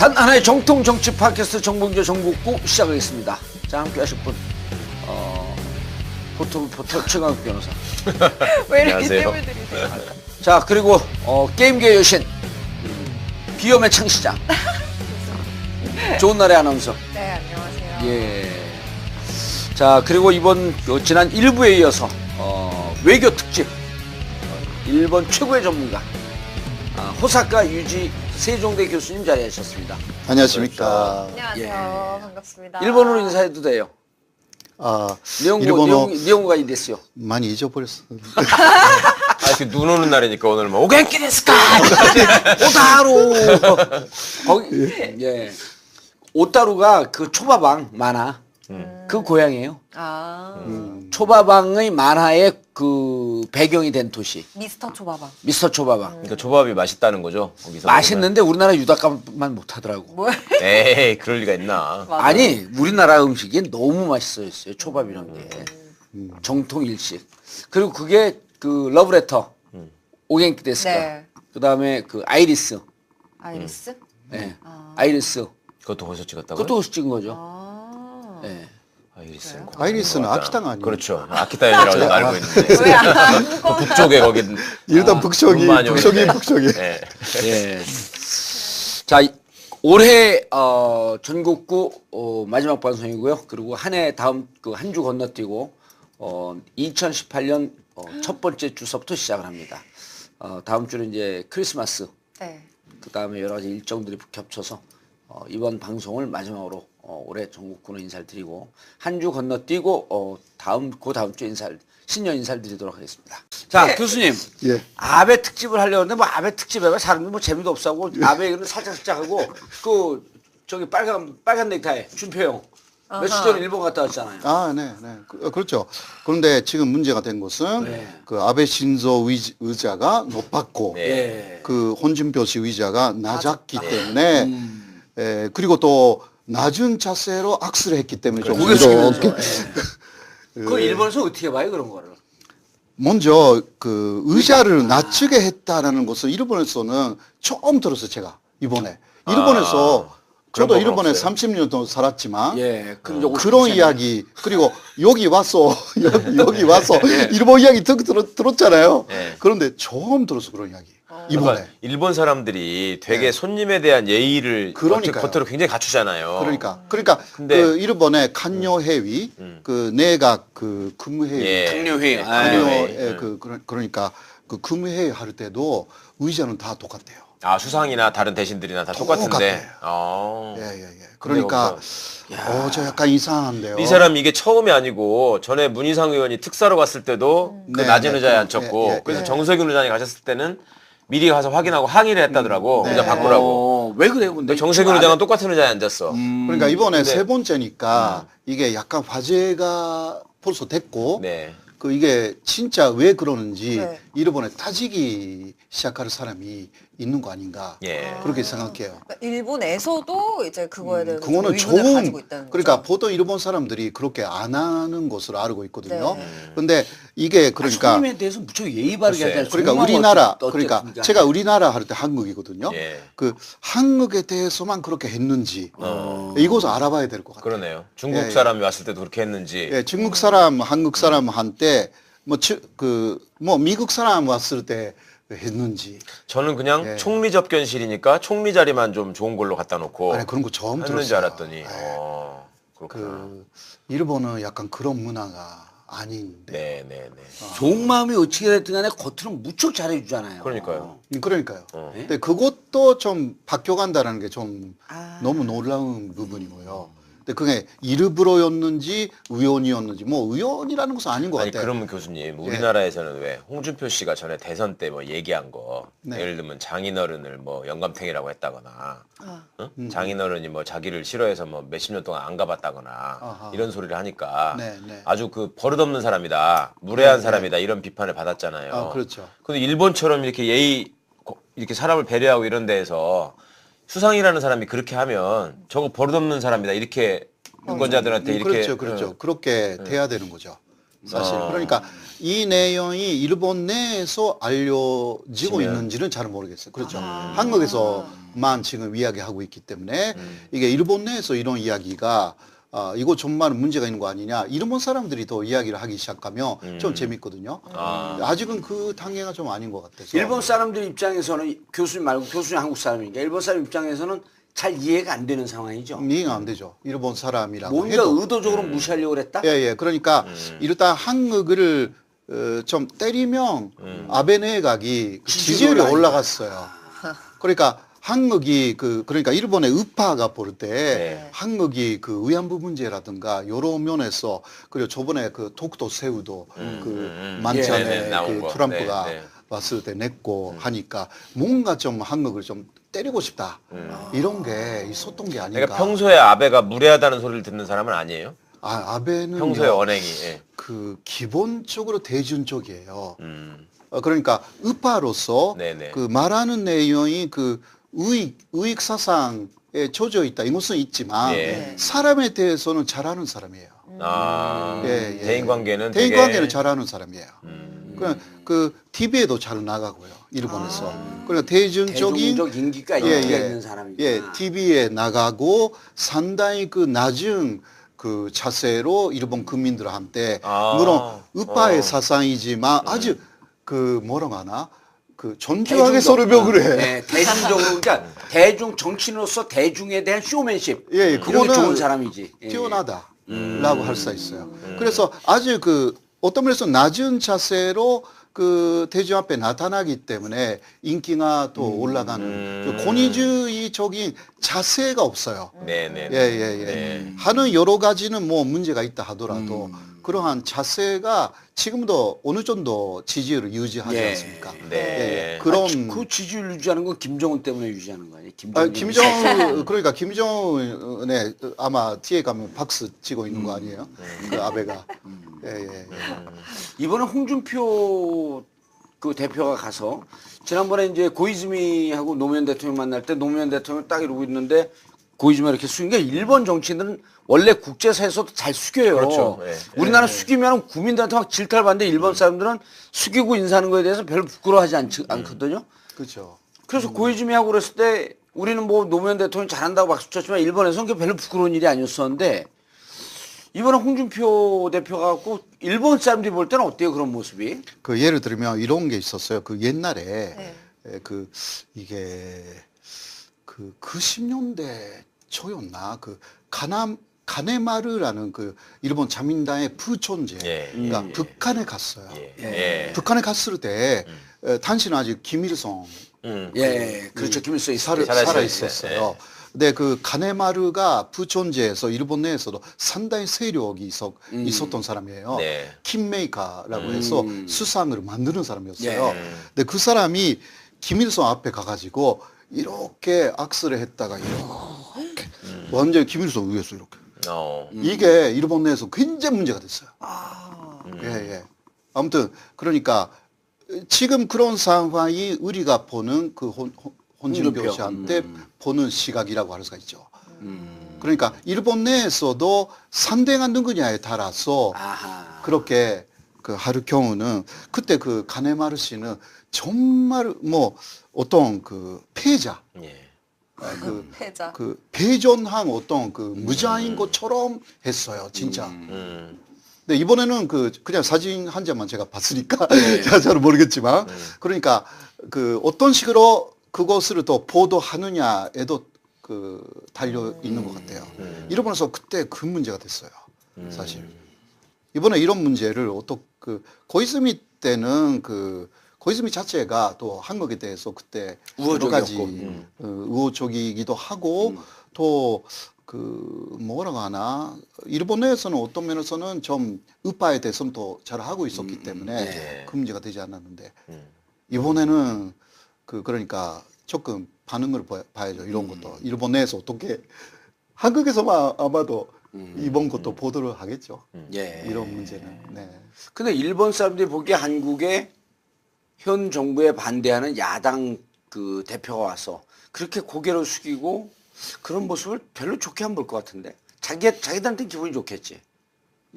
단 하나의 정통 정치 팟캐스트 정봉재 정국구 시작하겠습니다. 자, 함께 하실 분 포터 최강욱 변호사. 왜 이렇게 안녕하세요. 뜸을 들이세요? 자, 그리고 게임계 여신 비염의 창시자 좋은 날의 아나운서. 네, 안녕하세요. 예. 자, 그리고 이번 지난 1부에 이어서 외교 특집 일본 최고의 전문가 호사카 유지 세종대 교수님 자리하셨습니다. 안녕하십니까. 안녕하세요. 반갑습니다. 일본어로 인사해도 돼요. 일본어 니혼고가 이데스요. 많이 잊어버렸어. 눈 오는 날이니까 오늘 뭐 오겐키 데스까? 오타루. 거기 예. 오타루가 그 초밥왕 만화 그 고향이에요. 초밥왕의 만화의 그 배경이 된 도시. 미스터 초밥왕. 미스터 초밥왕. 그러니까 조밥이 맛있다는 거죠. 거기서 맛있는데 우리나라 유닭값만 못하더라고. 뭐? 에이, 그럴 리가 있나? 맞아. 아니 우리나라 음식이 너무 맛있어요. 초밥이란 게 정통 일식. 그리고 그게 그 러브레터 오겐키 데스까. 네. 그다음에 그 아이리스. 아이리스? 네. 아이리스. 그것도 거기서 찍었다고요? 그것도 거기서 찍은 거죠. 아. 네. 아이리스. 아이리스는 아키타가 아니에요. 그렇죠. 아키타현이라고 저는 알고 있는데. 왜 안 먹어? 북쪽에 거기. 일단 북쪽이 북쪽이. 네. 예. 자, 올해 전국구 마지막 방송이고요. 그리고 한 해 다음 그 한 주 건너뛰고 2018년 첫 번째 주서부터 시작을 합니다. 다음 주는 이제 크리스마스. 네. 그 다음에 여러 가지 일정들이 겹쳐서 이번 방송을 마지막으로 올해 전국구는 인사를 드리고 한 주 건너뛰고 그 다음 주 신년 인사를 드리도록 하겠습니다. 자, 교수님. 예. 아베 특집을 하려고 했는데 뭐 아베 특집 해봐 사람들 뭐 재미도 없어하고 아베 얘기는 살짝 하고 그 저기 빨간 넥타이 준표형 며칠 전에 일본 갔다 왔잖아요. 네. 그렇죠. 그런데 지금 문제가 된 것은 네. 그 아베 신조 의자가 높았고 예. 그 혼준표 씨 의자가 낮았기 때문에 그리고 또 낮은 자세로 악수를 했기 때문에 좀 고개 숙이면서. 이렇게 그 일본에서 어떻게 봐요 그런 거를? 먼저 그 의자를 낮추게 했다라는 것을 일본에서는 처음 들었어요. 제가 이번에 일본에서 저도 그런 법은 일본에 없어요. 30년 동안 살았지만 예. 그런 이야기 그리고 여기 와서 여기 와서 일본 이야기 들었잖아요. 네. 그런데 처음 들었어 그런 이야기 이번에. 그러니까 일본 사람들이 되게 손님에 대한 예의를 그러니까요. 겉으로 굉장히 갖추잖아요. 그러니까 근데- 그 일본의 간요회의 그 내각 그 근무회의 예. 당뇨회의. 예. 간요회 그러니까 그 근무회의 할 때도 의자는 다 똑같대요. 수상이나 다른 대신들이나 다 똑같은데. 예. 그러니까 저 약간 이상한데요. 이 사람 이게 처음이 아니고 전에 문희상 의원이 특사로 갔을 때도 그 네, 낮은 네, 의자에 그, 앉혔고 예, 예, 그래서 예. 정세균 의장이 가셨을 때는 미리 가서 확인하고 항의를 했다더라고. 의자 바꾸라고. 왜 그래요 근데? 정세균 의장은 똑같은 의자에 앉았어. 그러니까 이번에 근데- 세 번째니까 이게 약간 화제가 벌써 됐고 네. 그 이게 진짜 왜 그러는지 네. 일본에 따지기 시작할 사람이 있는 거 아닌가 예. 그렇게 생각해요. 그러니까 일본에서도 이제 그거에 대해서 좀 그거는 의문을 좋은 가지고 있다는 그러니까 거죠. 보통 일본 사람들이 그렇게 안 하는 것으로 알고 있거든요. 네. 근데 이게 그러니까 손님에 대해서 무척 예의 바르게 글쎄. 하잖아요. 그러니까 정말 우리나라 어쨌든 그러니까 제가 우리나라 할 때 한국이거든요. 예. 그 한국에 대해서만 그렇게 했는지 이것을 알아봐야 될 것 같아요. 그러네요. 중국 예, 사람이 왔을 때도 그렇게 했는지. 예, 중국 사람, 한국 사람 한때 뭐 미국 사람 왔을 때 했는지 저는 그냥 예. 총리 접견실이니까 총리 자리만 좀 좋은 걸로 갖다 놓고 아니 그런 거 처음 했는 줄 들었어요. 알았더니 예. 그렇구나. 그 일본은 약간 그런 문화가 아닌데. 네. 좋은 마음이 어떻게 됐든 간에 겉으로는 무척 잘해주잖아요. 그러니까요. 그러니까요. 어. 근데 그것도 좀 바뀌어간다는 게 좀 아. 너무 놀라운 부분이고요. 근데 그게 일부러였는지 우연이었는지 뭐 우연이라는 것은 아닌 것 아니 같아요. 그러면 교수님 우리나라에서는 왜 홍준표 씨가 전에 대선 때 뭐 얘기한 거 네. 예를 들면 장인어른을 뭐 영감탱이라고 했다거나 아. 응? 장인어른이 뭐 자기를 싫어해서 뭐 몇십 년 동안 안 가봤다거나 아하. 이런 소리를 하니까 네, 네. 아주 그 버릇없는 사람이다 무례한 네, 사람이다 이런 비판을 받았잖아요. 그렇죠. 근데 일본처럼 이렇게 이렇게 사람을 배려하고 이런 데에서 수상이라는 사람이 그렇게 하면 저거 버릇없는 사람이다 이렇게 유권자들한테 이렇게 그렇죠. 그렇게 돼야 되는 거죠. 사실. 아. 그러니까 이 내용이 일본 내에서 알려지고 지면. 있는지는 잘 모르겠어요. 그렇죠. 아. 한국에서만 지금 이야기하고 있기 때문에 이게 일본 내에서 이런 이야기가 이거 정말 문제가 있는 거 아니냐. 일본 사람들이 더 이야기를 하기 시작하면 좀 재밌거든요. 아직은 그 단계가 좀 아닌 것 같아서. 일본 사람들 입장에서는 교수님 말고 교수님 한국 사람이니까 일본 사람 입장에서는 잘 이해가 안 되는 상황이죠. 이해가 안 되죠. 일본 사람이라고 뭔가 해도. 의도적으로 무시하려고 그랬다? 예, 예. 그러니까 일단 한국을 좀 때리면 아베 내각이 그 지지율이 올라갔어요. 그러니까 한국이 그러니까 일본의 우파가 볼 때 네. 한국이 그 위안부 문제라든가 여러 면에서 그리고 저번에 그 독도 새우도 그 많지 예, 않은 네, 나온 그 거. 트럼프가 네, 네. 왔을 때 냈고 하니까 뭔가 좀 한국을 좀 때리고 싶다 이런 게 있었던 게 아닌가. 그러니까 평소에 아베가 무례하다는 소리를 듣는 사람은 아니에요? 아베는 평소에 언행이. 예. 그 기본적으로 대중적이에요. 그러니까 우파로서 네네. 그 말하는 내용이 그 우익 사상에 젖어 있다. 이것은 있지만 예. 사람에 대해서는 잘하는 사람이에요. 예, 예. 대인 관계는 대인 되게- 관계는 잘하는 사람이에요. 그 TV에도 잘 나가고요. 일본에서. 그러니까 대중적인 대중적 인기가 있는 사람이구나. 예, TV에 나가고 상당히 그 낮은 그 자세로 일본 국민들한테 물론 우파의 사상이지만 아주 그 뭐라고 하나 그 존중하게 설명을 해. 네, 대중적으로 그러니까 대중 정치인으로서 대중에 대한 쇼맨십. 예, 예, 이런 게 그거는 좋은 사람이지. 예. 뛰어나다라고 할 수 있어요. 그래서 아주 그 어떤 면에서 낮은 자세로 그 대중 앞에 나타나기 때문에 인기가 또 올라가는 그 권위주의적인 자세가 없어요. 네네. 예, 예, 예. 하는 여러 가지는 뭐 문제가 있다 하더라도 그러한 자세가 지금도 어느 정도 지지율을 유지하지 예. 않습니까? 네. 예, 예. 그런 그 지지율 유지하는 건 김정은 때문에 유지하는 거 아니에요? 그러니까 김정은의 아마 뒤에 가면 박수 치고 있는 거 아니에요? 그 아베가. 예, 예, 예. 이번에 홍준표 그 대표가 가서 지난번에 이제 고이즈미하고 노무현 대통령 만날 때 노무현 대통령 딱 이러고 있는데 고이즈미 이렇게 숙인 게 일본 정치인들은 원래 국제사에서도 잘 숙여요. 그렇죠. 예, 우리나라 숙이면 국민들한테 막 질타를 받는데 일본 사람들은 숙이고 인사하는 거에 대해서 별로 부끄러워하지 않거든요. 그렇죠. 그래서 고이즈미하고 그랬을 때 우리는 뭐 노무현 대통령 잘한다고 박수 쳤지만 일본에서는 그게 별로 부끄러운 일이 아니었었는데 이번에 홍준표 대표가 갖고 일본 사람들이 볼 때는 어때요 그런 모습이? 그 예를 들면 이런 게 있었어요. 그 옛날에 네. 그 이게 그 90년대 초였나 그 가네마르라는 그 일본 자민당의 부촌제 예, 그러니까 북한에 갔어요. 예. 북한에 갔을 때 당시는 아직 김일성 예, 그렇죠. 김일성이 살아 있었어요. 근데 그 가네마르가 부촌제에서 일본 내에서도 상당히 세력이 있었던 사람이에요. 네. 킹메이커라고 해서 수상을 만드는 사람이었어요. 예. 근데 그 사람이 김일성 앞에 가가지고 이렇게 악수를 했다가 이렇게 완전히 김일성 위에서 이렇게 이게 일본 내에서 굉장히 문제가 됐어요. 예, 예. 아무튼 그러니까 지금 그런 상황이 우리가 보는 그 홍준표 씨한테 보는 시각이라고 할 수가 있죠. 그러니까 일본 내에서도 상대가 누구냐에 따라서 그렇게 그 할 경우는 그때 그 가네마르 씨는 정말 뭐 어떤 그 패자, 패자. 그 배전한 어떤 그 무자인 것처럼 했어요, 진짜. 근데 이번에는 그냥 사진 한 장만 제가 봤으니까 잘 모르겠지만 그러니까 그 어떤 식으로 그것을 또 보도하느냐에도 그 달려 있는 것 같아요. 일본에서 그때 그 문제가 됐어요, 사실. 이번에 이런 문제를 그 고이즈미 때는 그 고이즈미 자체가 또 한국에 대해서 그때 여러 가지 우호적이기도 하고 또 그 뭐라고 하나 일본 내에서는 어떤 면에서는 좀 우파에 대해서는 또 잘 하고 있었기 때문에 그 문제가 되지 않았는데 이번에는 그러니까 조금 반응을 봐야죠. 이런 것도 일본 내에서 어떻게 한국에서만 아마도 이번 것도 보도를 하겠죠. 예. 이런 문제는. 네. 근데 일본 사람들이 보기에 한국의 현 정부에 반대하는 야당 그 대표가 와서 그렇게 고개를 숙이고 그런 모습을 별로 좋게 안 볼 것 같은데 자기들한테 기분이 좋겠지.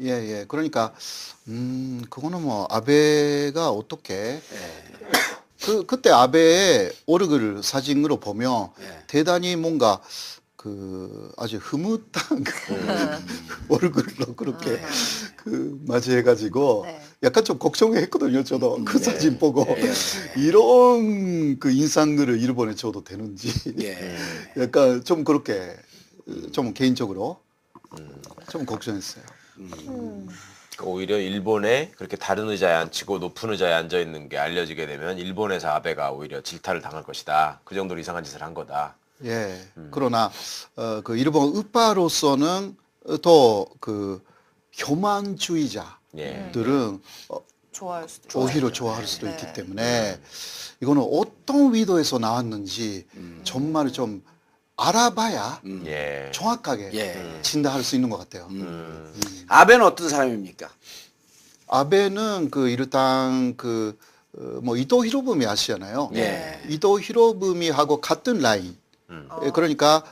예, 예. 그러니까, 그거는 뭐, 아베가 어떻게, 그때 아베의 오르글 사진으로 보면 대단히 뭔가 아주 흐뭇한 얼굴로 그렇게 맞이해가지고 네. 약간 좀 걱정했거든요. 저도 그 사진 보고 이런 그 인상들을 일본에 줘도 되는지 예. 약간 좀 그렇게 좀 개인적으로 좀 걱정했어요. 오히려 일본에 그렇게 다른 의자에 앉히고 높은 의자에 앉아 있는 게 알려지게 되면 일본에서 아베가 오히려 질타를 당할 것이다. 그 정도로 이상한 짓을 한 거다. 예. 그러나 그 일본 우파로서는 또 그 교만주의자들은 좋아할 수도 있고. 오히려 좋아할 수도 있기 때문에 이거는 어떤 의도에서 나왔는지 정말 좀 알아봐야 예. 정확하게 예. 진단할 수 있는 것 같아요. 아베는 어떤 사람입니까? 아베는 일단 뭐 이토 히로부미 아시잖아요. 예. 이토 히로부미하고 같은 라인. 예, 그러니까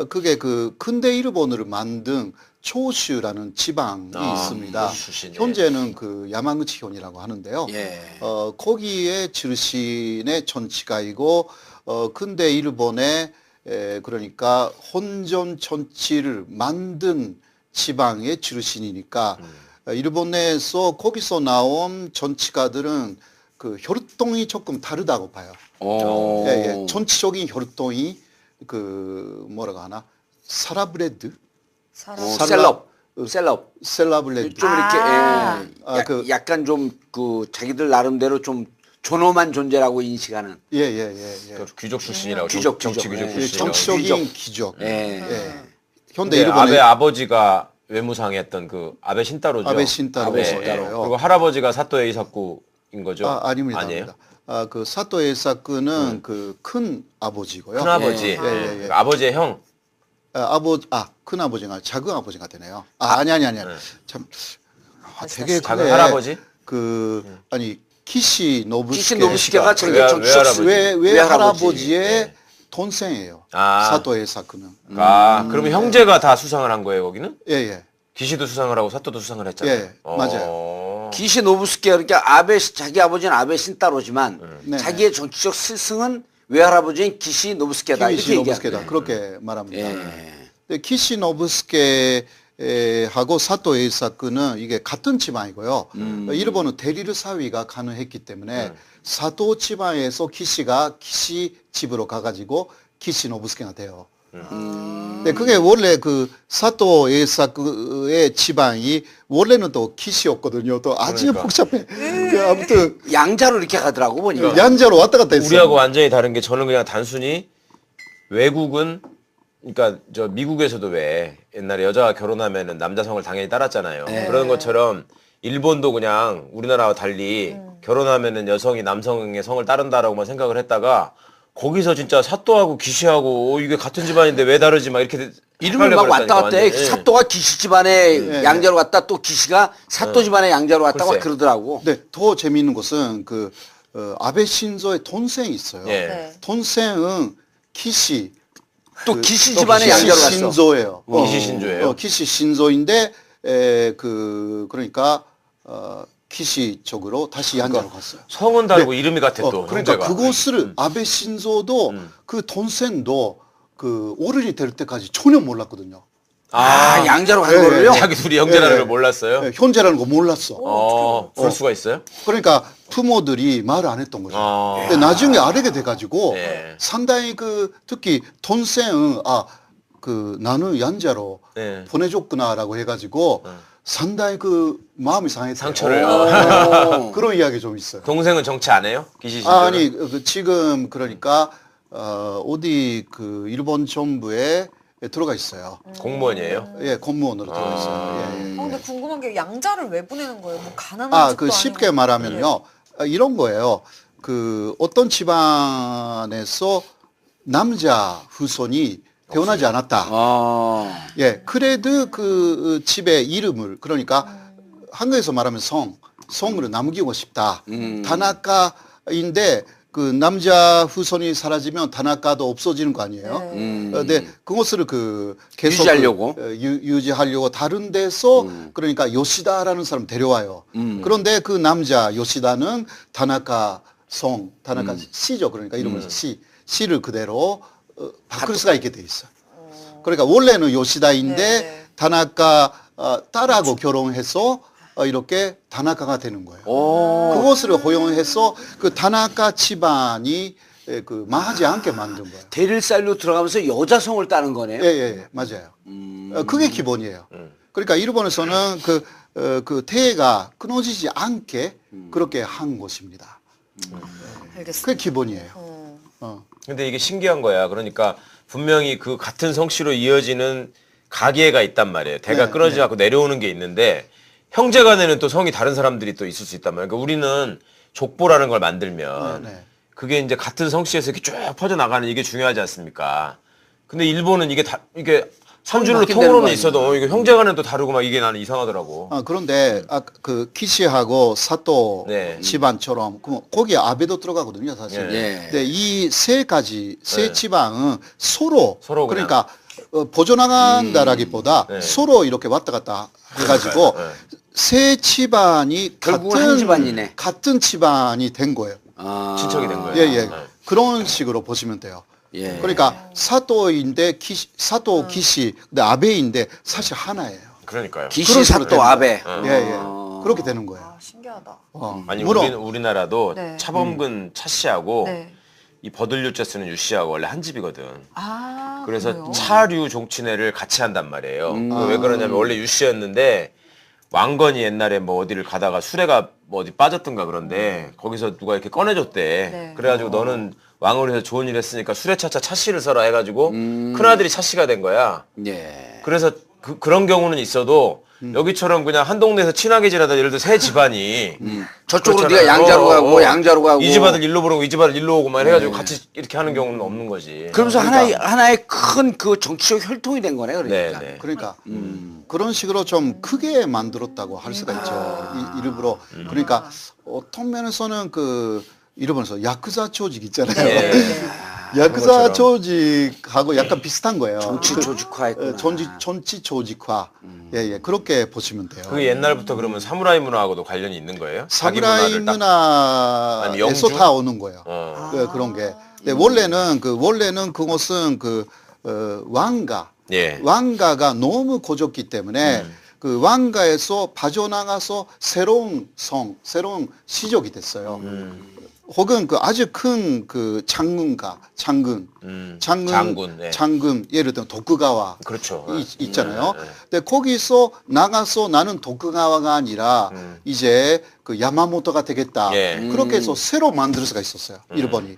그게 근대 일본을 만든 초슈라는 지방이 있습니다. 초슈 출신, 예. 현재는 야마구치현이라고 하는데요. 예. 거기에 출신의 전치가이고 근대 일본의 그러니까 혼전 전치를 만든 지방의 출신이니까 일본 내에서 거기서 나온 전치가들은 혈통이 조금 다르다고 봐요. 오. 예, 예. 전체적인 혈통이 뭐라고 하나 사라브레드, 사람. 셀럽. 셀라브레드. 좀 이렇게 약간 좀 자기들 나름대로 좀 존엄한 존재라고 인식하는. 예, 예, 예, 예. 그 귀족 출신이라고 귀족, 정치 귀족. 귀족 예, 출신이라고. 정치적인 귀족. 예. 예. 현대 근데 일본의 아베 아버지가 외무상했던 아베 신타로죠. 아베 신타로. 예, 신타로요. 예. 그리고 할아버지가 사토 에이사쿠인 거죠. 아닙니다. 아니에요? 아닙니다. 사토 에이사쿠는 큰 아버지고요. 큰 아버지. 예, 예, 예. 아버지의 형. 큰 아버지가 작은 아버지가 되네요. 아니. 참 되게 작은 근데 할아버지? 아니 키시 노부스케 키시 노부스케가 자기 외할아버지. 외할아버지의 동생이에요. 아. 사토 에이사쿠는. 그러면 형제가 다 수상을 한 거예요, 거기는? 예, 예. 기시도 수상을 하고 사토도 수상을 했잖아요. 예, 맞아요. 기시 노부스케 그러니까 자기 아버지는 아베 신타로지만 네. 자기의 정치적 스승은 외할아버지인 기시 노부스케다 이렇게 키시 얘기합니다. 노부스케다. 그렇게 말합니다. 예. 근데 키시 노부스케하고 사토 에이사쿠는 이게 같은 지방이고요. 일본은 대리르 사위가 가능했기 때문에 사토 지방에서 키시가 키시 집으로 가가지고 키시 노부스케가 돼요. 근데 그게 원래 사토 에이사쿠의 지방이 원래는 또 키시였거든요. 또 아주 그러니까. 복잡해. 아무튼 양자로 이렇게 가더라고 보니까. 양자로 왔다 갔다 했어요. 우리하고 완전히 다른 게 저는 그냥 단순히 외국은 그러니까 저 미국에서도 왜 옛날에 여자가 결혼하면은 남자 성을 당연히 따랐잖아요. 그런 것처럼 일본도 그냥 우리나라와 달리 결혼하면은 여성이 남성의 성을 따른다라고만 생각을 했다가 거기서 진짜 사또하고 기시하고 이게 같은 집안인데 왜 다르지 막 이렇게 이름을 막 왔다 갔다 해. 완전히. 사또가 기시 집안의 양자로 갔다 또 기시가 사또 집안의 양자로 갔다가 글쎄. 그러더라고. 근데 더 재미있는 것은 아베 신조의 동생이 있어요. 예. 네. 동생은 키시 또 기시 집안의 양자로 갔어. 신조예요. 기시 신조예요? 키시 신조인데 그러니까 키시 쪽으로 다시 양자로 갔어요. 성은 다르고 이름이 같아 또 그러니까 형제가. 그것을 아베 신조도 동생도 어른이 될 때까지 전혀 몰랐거든요. 양자로 간 예, 거를요? 자기 둘이 형제라는 예, 걸 몰랐어요? 예, 형제라는 거 몰랐어. 그럴 수가 있어요? 그러니까 부모들이 말을 안 했던 거죠. 아. 근데 나중에 알게 돼가지고 예. 상당히 특히 동생은 나는 양자로 네. 보내줬구나라고 해가지고 상당히 마음이 상했어요. 상처를. 그런 이야기 좀 있어요. 동생은 정치 안 해요? 기시 신조는? 아니 지금 그러니까 어디 일본 정부에 들어가 있어요. 공무원이에요? 예, 공무원으로 들어가 있어요. 예, 예. 근데 궁금한 게 양자를 왜 보내는 거예요? 뭐 가난한 집도 쉽게 아니고. 말하면요. 이런 거예요. 어떤 집안에서 남자 후손이 태어나지 않았다. 예, 그래도 집의 이름을 그러니까 한국에서 말하면 성으로 남기고 싶다. 다나카인데 그 남자 후손이 사라지면 다나카도 없어지는 거 아니에요? 근데 그것을 그 계속 유지하려고? 유지하려고 다른 데서 그러니까 요시다라는 사람 데려와요. 그런데 그 남자 요시다는 다나카 성, 다나카 시죠. 그러니까 이러면서 시를 그대로 바꿀 수가 있게 돼 있어요. 그러니까 원래는 요시다인데 네. 다나카 딸하고 결혼해서 이렇게 다나카가 되는 거예요. 오. 그것을 허용해서 그 다나카 집안이 그 망하지 않게 만든 거예요. 대릴살로 들어가면서 여자성을 따는 거네요. 예, 예, 맞아요. 그게 기본이에요. 그러니까 일본에서는 그 태가 끊어지지 않게 그렇게 한 것입니다. 알겠습니다. 그게 기본이에요. 근데 이게 신기한 거야. 그러니까 분명히 그 같은 성씨로 이어지는 가계가 있단 말이에요. 대가 네, 끊어지지 않고 내려오는 게 있는데 형제간에는 또 성이 다른 사람들이 또 있을 수 있단 말이에요. 그러니까 우리는 족보라는 걸 만들면 네, 네. 그게 이제 같은 성씨에서 이렇게 쭉 퍼져 나가는 이게 중요하지 않습니까? 근데 일본은 이게 산줄로 바뀐다는 통으로는 거 아니에요? 있어도 이게 형제간은 또 다르고 막 이게 나는 이상하더라고. 그런데 그 키시하고 사또 네. 집안처럼 그럼 거기에 아베도 들어가거든요, 사실. 네. 근데 이 세 가지 세 네. 집안은 서로 그냥. 그러니까 보존나간다라기보다 네. 서로 이렇게 왔다 갔다 해가지고 네. 세 집안이 결국은 한 집안이네. 같은 집안이 된 거예요. 아. 친척이 된 거예요. 예, 예. 네. 그런 식으로 보시면 돼요. 예. 그러니까 사또인데 사또 키시, 근데 아베인데 사실 하나예요. 그러니까요. 기시 사또 아베. 예, 예. 그렇게 되는 거예요. 아, 신기하다. 아니 물론 우리나라도 네. 차범근 차 씨하고 네. 이 버들류자 쓰는 유 씨하고 원래 한 집이거든. 아, 그래서 그래요? 차류 종친회를 같이 한단 말이에요. 왜 그러냐면 원래 유 씨였는데 왕건이 옛날에 뭐 어디를 가다가 수레가 뭐 어디 빠졌던가 그런데 거기서 누가 이렇게 꺼내줬대. 네. 그래가지고 너는 왕으로 해서 좋은 일 했으니까 수레차차 차씨를 써라 해가지고 큰아들이 차씨가 된 거야. 예. 그래서 그런 경우는 있어도 여기처럼 그냥 한 동네에서 친하게 지내다 예를 들어 세 집안이 저쪽으로 그렇잖아요. 네가 양자로 가고 양자로 가고. 이 집아들 일로 보내고 이 집아들 일로 오고 막 해가지고 같이 이렇게 하는 경우는 없는 거지. 그러면서 그러니까. 하나의 큰 그 정치적 혈통이 된 거네, 그러니까. 네, 네. 그러니까 그런 식으로 좀 크게 만들었다고 할 수가 있죠. 일부러. 그러니까 어떤 면에서는 그 일본에서 야쿠자 조직 있잖아요. 네. 야쿠자 조직하고 약간 비슷한 거예요. 정치 조직화했구나. 정치 조직화. 예, 예. 그렇게 보시면 돼요. 그게 옛날부터 그러면 사무라이 문화하고도 관련이 있는 거예요? 자기 사무라이 문화를 딱- 아니면 문화에서 영주? 다 오는 거예요. 어. 그런 게. 근데 원래는 그것은 왕가. 예. 왕가가 너무 고졌기 때문에 그 왕가에서 빠져나가서 새로운 새로운 시족이 됐어요. 혹은 그 아주 큰 그 장군, 네. 장군, 예를 들면 도쿠가와 그렇죠. 있잖아요. 네, 네. 근데 거기서 나가서 나는 도쿠가와가 아니라 이제 그 야마모토가 되겠다. 예. 그렇게 해서 새로 만들 수가 있었어요. 일본이.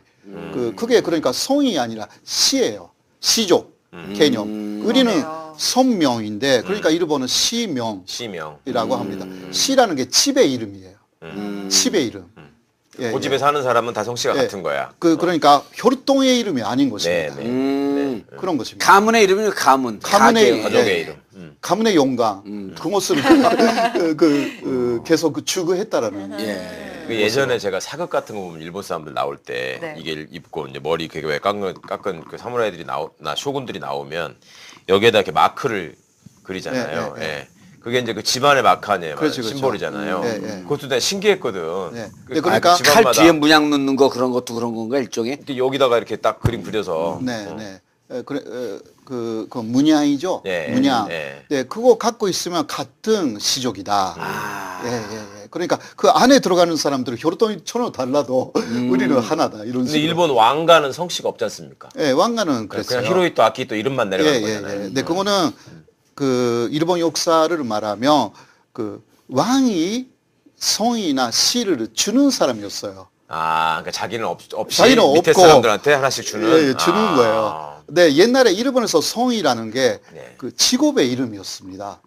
그게 그러니까 성이 아니라 시예요. 시족 개념. 우리는 그러네요. 선명인데 그러니까 일본은 시명이라고 시명. 합니다. 시라는 게 집의 이름이에요. 집의 이름. 예, 그 예. 집에 사는 사람은 다 성씨가 예. 같은 거야. 그러니까 혈통의 이름이 아닌 네, 것입니다. 네. 그런 것입니다. 가문의 이름이 가문. 가문의 가계. 가족의 예. 이름. 가문의 영광 그것을 계속 추구했다라는. 예. 그 예전에 제가 사극 같은 거 보면 일본 사람들 나올 때 네. 이게 입고 이제 머리 그게 왜 깎은 그 사무라이들이 나 쇼군들이 나오면 여기에다 이렇게 마크를 그리잖아요. 네, 네, 네. 예. 그게 이제 그 집안의 마크 아니에요. 그렇죠, 그렇죠. 심볼이잖아요. 네, 네. 그것도 내가 신기했거든. 네. 그 그러니까 각 칼 집안마다 뒤에 문양 넣는 거 그런 것도 그런 건가 일종의? 이렇게 여기다가 이렇게 딱 그림 그려서 네, 네. 그래, 그 문양이죠. 네, 문양. 네. 네, 그거 갖고 있으면 같은 시족이다. 아. 예, 예, 예. 그러니까 그 안에 들어가는 사람들은 혈통이 전혀 달라도 우리는 하나다. 이런 근데 식으로. 일본 왕가는 성씨가 없지 않습니까? 예, 왕가는 그랬어요. 그냥 히로히토 아키히토 이름만 내려가는 예, 예, 거잖아요. 예. 근데 그거는 그 일본 역사를 말하면 그 왕이 성이나 시를 주는 사람이었어요. 아, 그러니까 자기는 없이 자기는 밑에 없고 사람들한테 하나씩 주는. 예, 예, 주는 아. 거예요. 근데 옛날에 일본에서 성이라는 게 네. 그 직업의 이름이었습니다.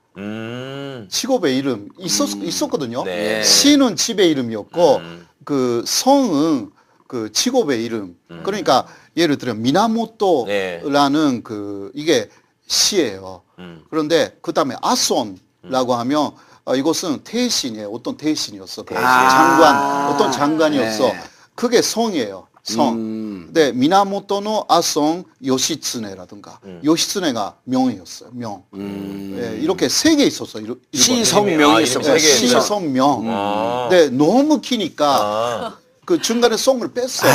직업의 이름 있었거든요. 네. 시는 집의 이름이었고 그 성은 그 직업의 이름. 그러니까 예를 들어 미나모토라는 그 이게 시예요. 그런데 그 다음에 아손라고 하면 이것은 대신이에요. 어떤 대신이었어. 대신. 장관, 어떤 장관이었어. 네. 그게 성이에요. 성. 근데 미나모토노 아성 요시츠네라든가 요시츠네가 명이었어요. 명. 예, 이렇게 3개 있었어요. 시성명이 있었어요. 시성명. 근데 너무 기니까 그 중간에 성을 뺐어요.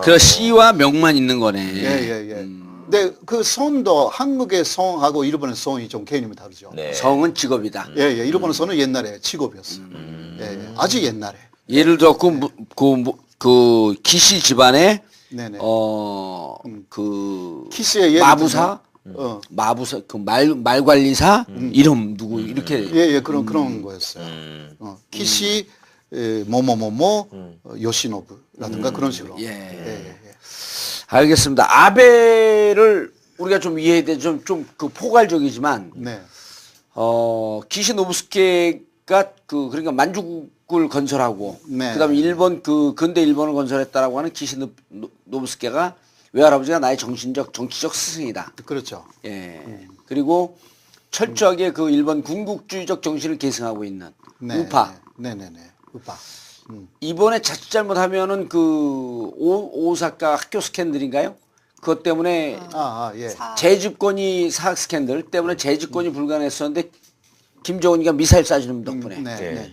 그 시와 명만 있는 거네. 예. 근데 그 성도 한국의 성하고 일본의 성이 좀 개념이 다르죠. 네. 성은 직업이다. 예. 일본의 성은 옛날에 직업이었어요. 예. 아주 옛날에. 예를 들어 그 기시 집안에 네네. 그 키스의 예를 마부사, 들면, 마부사 그 말 관리사 이름 누구 이렇게 예, 그런 거였어요. 키시 뭐뭐뭐뭐 요시노부라든가 그런 식으로. 예. 알겠습니다. 아베를 우리가 좀 이해해야 돼. 좀 그 포괄적이지만 네. 기시 노부스케가 그러니까 만주국을 건설하고 네. 그다음에 일본 근대 일본을 건설했다라고 하는 기시 노부스케가 외할아버지가 나의 정치적 스승이다. 그렇죠. 예. 그리고 철저하게 그 일본 군국주의적 정신을 계승하고 있는 우파. 네네네. 우파. 이번에 자칫 잘못하면은 오사카 학교 스캔들인가요? 그것 때문에 예. 재집권이 사학 스캔들 때문에 재집권이 불가능했었는데 김정은이가 미사일 쏴주는 덕분에 네.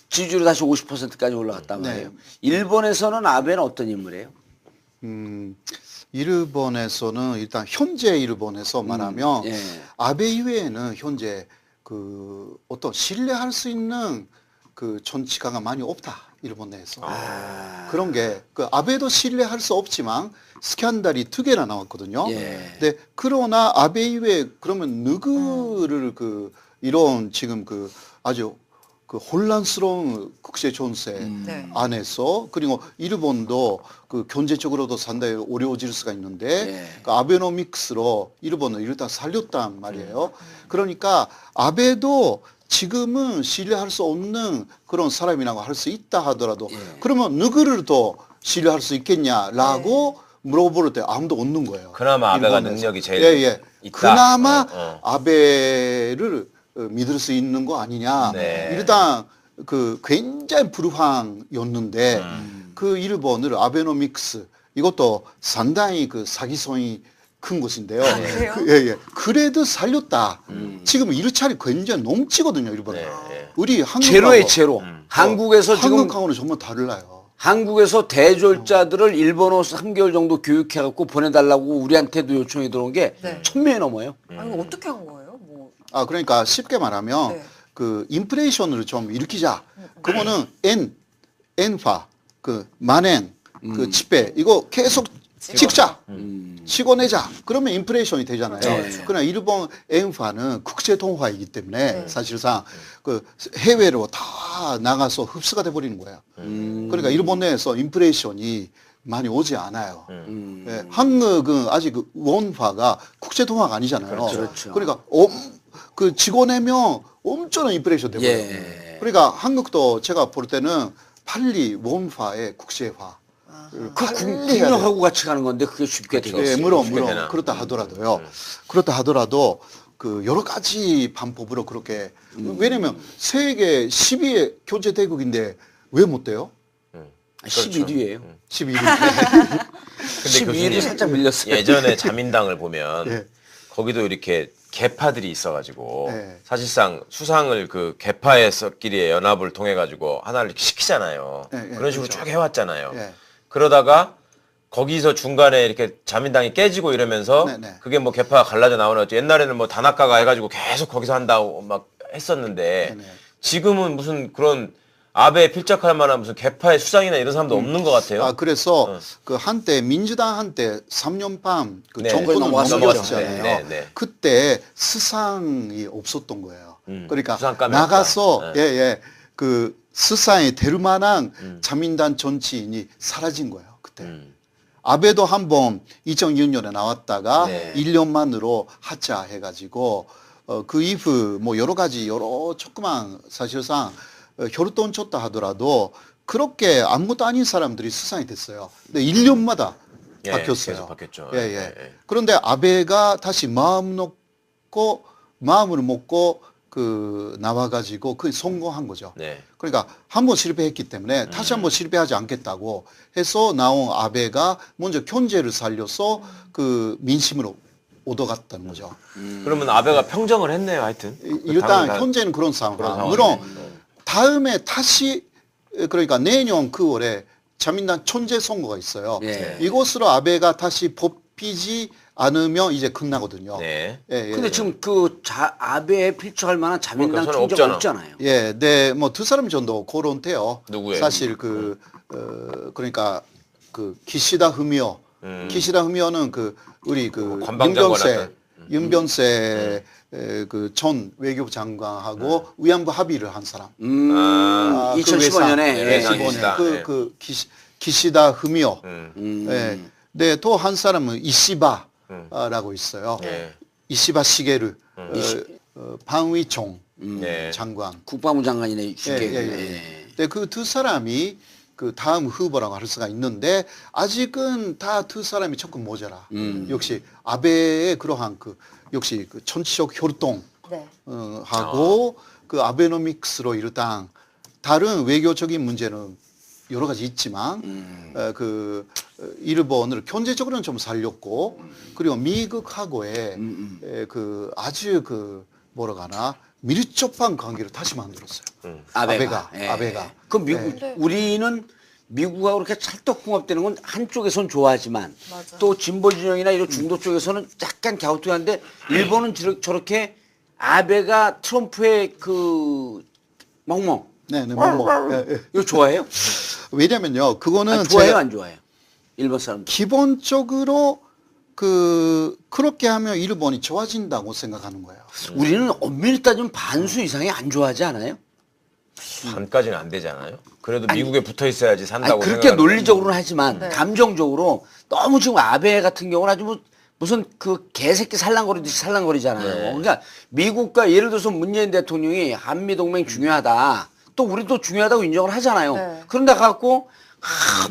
지지율이 다시 50%까지 올라갔단 말이에요. 일본에서는 아베는 어떤 인물이에요? 일본에서는 일단 현재 일본에서 말하면 예. 아베 이외에는 현재 그 어떤 신뢰할 수 있는 그 정치가가 많이 없다. 일본 내에서. 그런 게 그 아베도 신뢰할 수 없지만 스캔들이 2개나 나왔거든요. 예. 근데 그러나 아베 이외에 그러면 누구를 이런 지금 아주 혼란스러운 국제 정세 네. 안에서 그리고 일본도 경제적으로도 상당히 어려워질 수가 있는데 예. 아베노믹스로 일본을 일단 살렸단 말이에요. 그러니까 아베도 지금은 신뢰할 수 없는 그런 사람이라고 할 수 있다 하더라도 그러면 누구를 더 신뢰할 수 있겠냐라고 물어볼 때 아무도 없는 거예요. 그나마 아베가 일본에서. 능력이 제일 있다. 그나마 아베를 믿을 수 있는 거 아니냐. 네. 일단 굉장히 불황이었는데 그 일본을 아베노믹스 이것도 상당히 사기성이 큰 곳인데요. 그래요? 그래도 살렸다. 지금 일자리 굉장히 넘치거든요, 일본은. 네. 우리 한국하고 제로에 제로. 한국에서 지금 한국하고는 정말 달라요. 한국에서 대졸자들을 일본어 3개월 정도 교육해갖고 보내달라고 우리한테도 요청이 들어온 게 네. 1000명이 넘어요. 아니 이거 어떻게 한 거예요? 뭐 그러니까 쉽게 말하면 네. 인플레이션을 좀 일으키자. 그거는 엔화, 만엔, 지배 이거 계속 찍자. 치고 내자. 그러면 인플레이션이 되잖아요. 그렇죠. 그러나 일본 엔화는 국제 통화이기 때문에 사실상 해외로 다 나가서 흡수가 돼 버리는 거예요. 그러니까 일본 내에서 인플레이션이 많이 오지 않아요. 예, 한국은 아직 원화가 국제 통화가 아니잖아요. 그렇죠. 그러니까 지고 내면 엄청난 인플레이션 돼 버려요. 예. 그러니까 한국도 제가 볼 때는 빨리 원화의 국제화 국력하고 같이 가는 건데 그게 쉽게 되겠어요. 예, 물론 되나? 그렇다 하더라도요. 그렇다 하더라도 여러 가지 방법으로 그렇게 왜냐면 세계 10위의 경제 대국인데 왜 못 돼요? 11위예요. 11위. 근데 11위 살짝 밀렸어요. 예전에 자민당을 보면 예. 거기도 이렇게 개파들이 있어가지고 네. 사실상 수상을 개파에서끼리의 연합을 통해 가지고 하나를 이렇게 시키잖아요. 네, 네, 그런 식으로 그렇죠. 쭉 해왔잖아요. 예. 그러다가 거기서 중간에 이렇게 자민당이 깨지고 이러면서 네, 네. 그게 뭐 개파가 갈라져 나오는 거죠. 옛날에는 뭐 단학가가 해가지고 계속 거기서 한다고 막 했었는데 네, 네. 지금은 무슨 그런 아베에 필적할 만한 무슨 개파의 수장이나 이런 사람도 없는 것 같아요. 그래서 한때 민주당 한때 3년 반 네. 정권을 넘어갔어요. 넘겼잖아요. 네, 네. 그때 수상이 없었던 거예요. 그러니까 수상감이 나가서 없다. 수상에 될 만한 자민당 정치인이 사라진 거예요. 그때. 아베도 한번 2006년에 나왔다가 네. 1년 만으로 하차해가지고 그 이후 뭐 여러 조그만 사실상 혈돈 쳤다 하더라도 그렇게 아무것도 아닌 사람들이 수상이 됐어요. 근데 1년마다 예, 바뀌었어요. 계속 바뀌었죠. 예. 예. 그런데 아베가 다시 마음을 먹고 그 나와가지고 그 성공한 거죠. 네. 그러니까 한 번 실패했기 때문에 다시 한 번 실패하지 않겠다고 해서 나온 아베가 먼저 견제를 살려서 그 민심으로 얻어갔다는 거죠. 그러면 아베가 평정을 했네요, 하여튼. 일단 다- 현재는 그런 상황. 그런 상황이네. 물론 다음에 다시 그러니까 내년 9월에 자민당 천재 선거가 있어요. 예. 이것으로 아베가 다시 뽑히지 않으면 이제 끝나거든요. 네. 예, 예, 근데 예. 지금 그 아베에 필적할 만한 자민당 그러니까 총재가 저는 없잖아요. 예, 네, 뭐 두 사람 정도 거론돼요. 누구예요? 사실 그러니까 그 기시다 후미오, 기시다 후미오는 그 우리 그 관방장관 했던. 윤변세 그 전 외교부 장관하고 위안부 합의를 한 사람. 아, 2015년에 네, 외상 2015년 기시다. 예. 그 기시다 후미오. 음. 예. 네, 또 한 사람은 이시바라고 있어요. 네. 이시바 시게르 방위총 네. 장관. 국방부 장관이네 주계. 예, 예, 예. 네, 그 두 사람이 그 다음 후보라고 할 수가 있는데 아직은 다 두 사람이 조금 모자라. 역시 아베의 그러한 그 역시 그 정치적 혈동 네. 하고 그 아베노믹스로 일단 다른 외교적인 문제는 여러 가지 있지만 일본을 경제적으로는 좀 살렸고 그리고 미국하고의 그 아주 그 뭐라 하나 밀접한 관계를 다시 만들었어요. 아베가. 그럼 미국 우리는 미국하고 그렇게 찰떡궁합되는 건 한쪽에선 좋아하지만 맞아. 또 진보 진영이나 이런 중도 쪽에서는 약간 갸우뚱한데 일본은 저렇게 아베가 트럼프의 그 멍멍 네, 뭐. 이거 좋아해요? 왜냐면요, 그거는 좋아해요, 제가 안 좋아해요? 일본 사람들. 기본적으로 그렇게 하면 일본이 좋아진다고 생각하는 거예요. 우리는 엄밀히 따지면 반수 이상이 안 좋아하지 않아요? 반까지는 안 되잖아요. 그래도 미국에 붙어 있어야지 산다고 아니, 그렇게 생각하는 논리적으로는 하지만 네. 감정적으로 너무 지금 아베 같은 경우는 아주 무슨 그 개새끼 살랑거리듯이 살랑거리잖아요. 네. 그러니까 미국과 예를 들어서 문재인 대통령이 한미동맹 중요하다. 또 우리도 중요하다고 인정을 하잖아요. 네. 그런데 갖고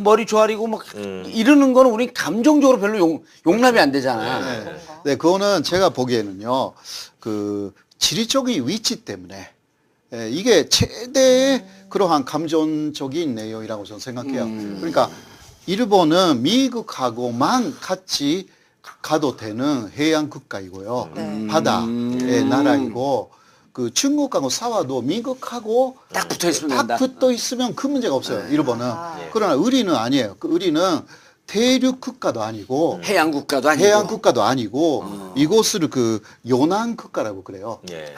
머리 조아리고 막 이러는 거는 우리 감정적으로 별로 용납이 안 되잖아. 그런가? 네, 그거는 제가 보기에는요, 그 지리적인 위치 때문에 이게 최대의 그러한 감정적인 내용이라고 저는 생각해요. 그러니까 일본은 미국하고만 같이 가도 되는 해양 국가이고요. 네. 바다의 나라이고 그 중국하고 싸워도 미국하고 딱 붙어 있으면 딱 된다. 붙어 있으면 큰 문제가 없어요. 일본은. 네. 그러나 우리는 아니에요. 우리는 대륙 국가도 아니고 해양 국가도 아니고. 해양 국가도 아니고 이곳을 그 요난 국가라고 그래요. 예.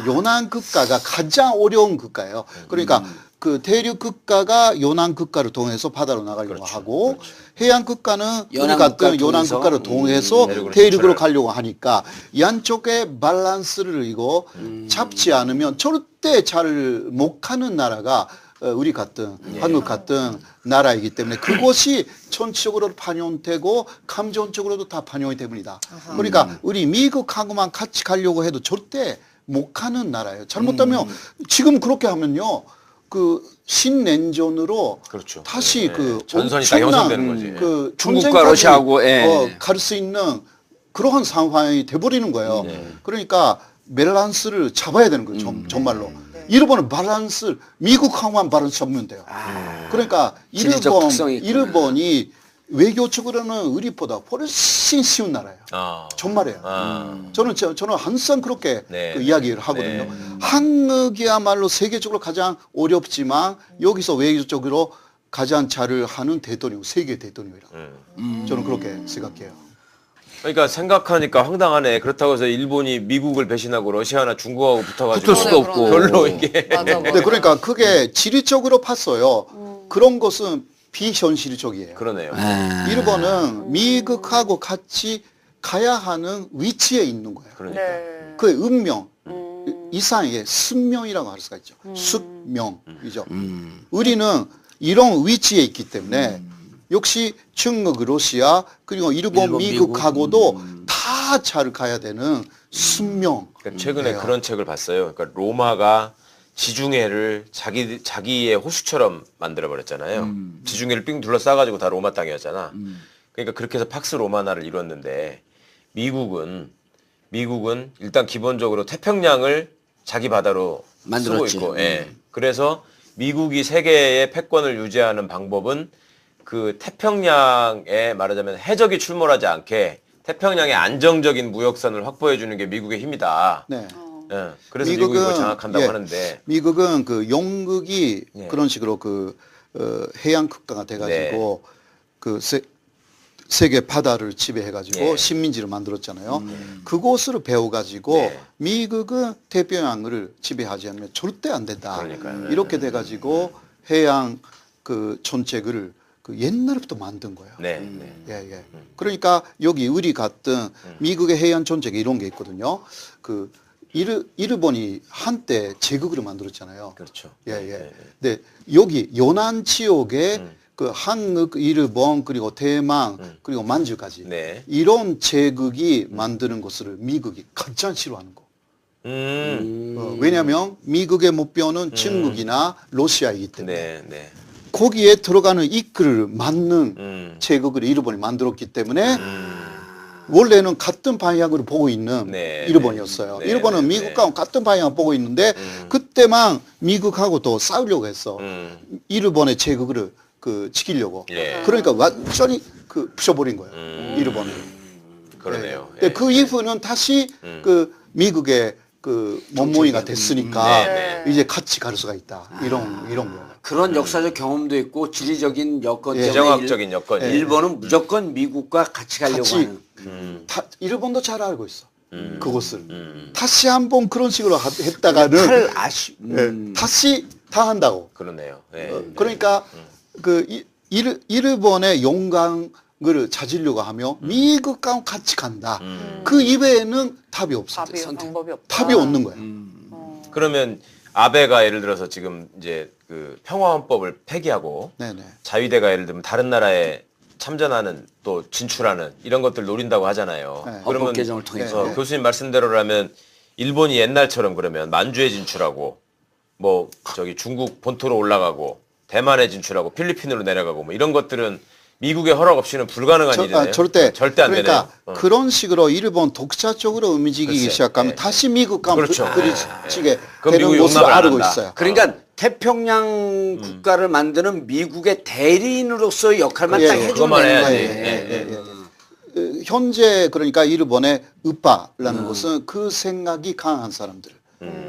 요난 국가가 가장 어려운 국가예요. 그러니까 그 대륙 국가가 요난 국가를 통해서 바다로 나가려고 하고 해양 국가는 우리 연안 같은 국가를 요난 통해서, 국가를 통해서 대륙으로 대륙으로 진출을. 가려고 하니까 양쪽의 밸런스를 이거 잡지 않으면 절대 잘 못 가는 나라가 우리 같은 한국 같은 나라이기 때문에 그것이 전체적으로 반영되고 감정적으로도 다 반영이 됩니다. 그러니까 우리 미국하고만 같이 가려고 해도 절대 못 가는 나라예요. 잘못하면 지금 그렇게 하면요. 그 신냉전으로 그렇죠. 다시 예. 그 전선이 다 엄청난 형성되는 거지. 그 중국과 전쟁까지, 러시아하고, 예. 갈 수 있는 그러한 상황이 돼버리는 거예요. 그러니까 밸런스를 잡아야 되는 거예요. 정말로. 일본은 밸런스 미국하고만 밸런스 잡으면 돼요. 그러니까 지리적 특성이 있구나. 일본이 외교적으로는 우리보다 훨씬 쉬운 나라예요. 아. 정말이에요. 아. 저는 항상 그렇게 네. 그 이야기를 하거든요. 네. 한국이야말로 세계적으로 가장 어렵지만 여기서 외교적으로 가장 잘을 하는 대통령, 세계 대통령이라. 저는 그렇게 생각해요. 그러니까 생각하니까 황당하네. 그렇다고 해서 일본이 미국을 배신하고 러시아나 중국하고 붙어가지고 붙을 수도 없고. 별로 이게 맞아, 맞아. 네, 그러니까 그게 지리적으로 봤어요. 그런 것은 비현실적이에요. 그러네요. 일본은 미국하고 같이 가야 하는 위치에 있는 거예요. 그러니까. 네. 그의 운명 이상의 숙명이라고 할 수가 있죠. 숙명이죠. 우리는 이런 위치에 있기 때문에 역시 중국, 러시아 그리고 일본, 미국하고도 다 잘 가야 되는 숙명. 그러니까 최근에 그런 책을 봤어요. 그러니까 로마가 지중해를 자기의 호수처럼 만들어 버렸잖아요. 지중해를 삥 둘러싸가지고 다 로마 땅이었잖아. 그러니까 그렇게 해서 팍스 로마나를 이뤘는데 미국은 일단 기본적으로 태평양을 자기 바다로 만들었지. 쓰고 있고, 예. 그래서 미국이 세계의 패권을 유지하는 방법은 그 태평양에 말하자면 해적이 출몰하지 않게 태평양의 안정적인 무역선을 확보해 주는 게 미국의 힘이다. 네. 예. 그래서 미국이 그걸 장악한다고 하는데 미국은 그 영국이 예. 그런 식으로 그 해양 국가가 돼가지고 네. 그 세계 바다를 지배해가지고 예. 식민지를 만들었잖아요. 그곳을 배워가지고 네. 미국은 태평양을 지배하지 않으면 절대 안 된다. 그러니까요. 이렇게 돼가지고 해양 그 정책을 그 옛날부터 만든 거예요. 네. 네. 예, 예. 그러니까 여기 우리 같은 미국의 해양 정책에 이런 게 있거든요. 그 일본이 한때 제국으로 만들었잖아요. 그렇죠. 예, 예. 근데 여기 연안 지역에 그 한국, 일본, 그리고 대만, 그리고 만주까지 네. 이런 제국이 만드는 것을 미국이 가장 싫어하는 거. 왜냐하면 미국의 목표는 중국이나 러시아이기 때문에 네. 네. 거기에 들어가는 이끌을 맞는 제국을 일본이 만들었기 때문에 원래는 같은 방향으로 보고 있는 네, 일본이었어요. 네, 일본은 네, 미국과 같은 방향을 보고 있는데 그때만 미국하고 또 싸우려고 했어. 일본의 제국을 그 지키려고. 예. 그러니까 완전히 그 부셔버린 거예요. 일본을. 그러네요. 예. 근데 그 이후는 다시 그 미국의 그 몸무이가 됐으니까 네, 이제 같이 갈 수가 있다. 이런 거예요. 그런 역사적 경험도 있고 지리적인 여건 때문에 지정학적인 여건이. 일본은 무조건 미국과 같이 가려고 같이 하는. 일본도 잘 알고 있어. 그것을. 다시 한번 그런 식으로 했다가는 칼 아쉬. 예, 다시 당한다고. 그러네요. 예. 그러니까 그 일본의 영광을 찾으려고 하며 미국과 같이 간다. 그 이외에는 답이 없어. 방법이 없다. 답이 없는 거야. 그러면 아베가 예를 들어서 지금 이제 그 평화헌법을 폐기하고 네네. 자위대가 예를 들면 다른 나라에 참전하는 또 진출하는 이런 것들 노린다고 하잖아요. 네. 헌법 개정을 통해서. 네. 교수님 말씀대로라면 일본이 옛날처럼 그러면 만주에 진출하고 뭐 저기 중국 본토로 올라가고 대만에 진출하고 필리핀으로 내려가고 뭐 이런 것들은 미국의 허락 없이는 불가능한 일이네요. 절대 안 그러니까 되네요. 그런 식으로 일본 독자적으로 움직이기 글쎄, 시작하면 예. 다시 미국과 그렇죠. 부딪히게 그럼 되는 미국이 것을 용납을 안 알고 한다. 있어요. 그러니까 태평양 국가를 만드는 미국의 대리인으로서의 역할만 예, 딱 예. 해주면 그것만 되는 해야지. 거예요. 예, 현재 그러니까 일본의 우파라는 것은 그 생각이 강한 사람들.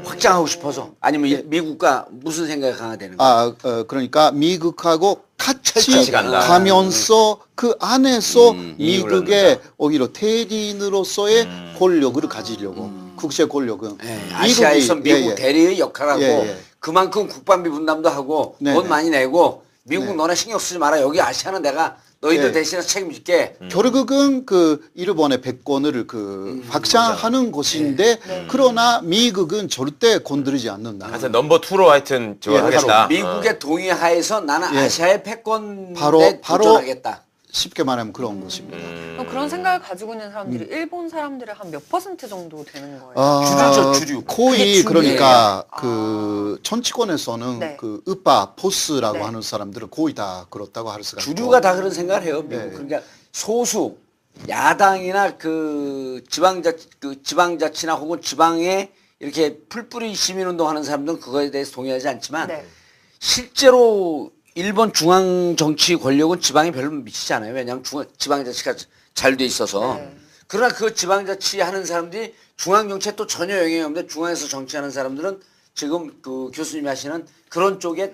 확장하고 싶어서 아니면 미국과 무슨 생각이 강화되는 거예요? 그러니까 미국하고 같이 간다. 가면서 그 안에서 이익을 미국의 얻는다. 오히려 대리인으로서의 권력을 가지려고 국제 권력은 예, 아시아에서 미국 예, 예. 대리의 역할하고 예, 예. 그만큼 국방비 분담도 하고 네, 돈 네. 많이 내고 미국 네. 너네 신경 쓰지 마라. 여기 아시아는 내가 너희들 예. 대신해서 책임질게. 결국은 그 일본의 패권을 그 확장하는 것인데 그러나 미국은 절대 건드리지 않는다. 하여튼 넘버 2로 하여튼 저걸 예, 하겠다. 미국의 동의하에서 나는 예. 아시아의 패권에 바로 도전하겠다. 쉽게 말하면 그런 것입니다. 그럼 그런 생각을 가지고 있는 사람들이 일본 사람들의 한 몇 퍼센트 정도 되는 거예요? 주류죠, 주류. 거의 그게 주류예요. 그러니까 그 정치권에서는 네. 그 우파 보스라고 네. 하는 사람들은 거의 다 그렇다고 할 수가 있고. 주류가 다 그런 생각을 해요. 미국. 네. 그러니까 소수 야당이나 그 지방자치나 혹은 지방에 이렇게 풀뿌리 시민운동하는 사람들은 그거에 대해서 동의하지 않지만 네. 실제로 일본 중앙 정치 권력은 지방에 별로 미치지 않아요. 왜냐하면 지방자치가 잘 돼 있어서. 네. 그러나 그 지방자치 하는 사람들이 중앙 정치에 또 전혀 영향이 없는데 중앙에서 정치하는 사람들은 지금 그 교수님이 하시는 그런 쪽에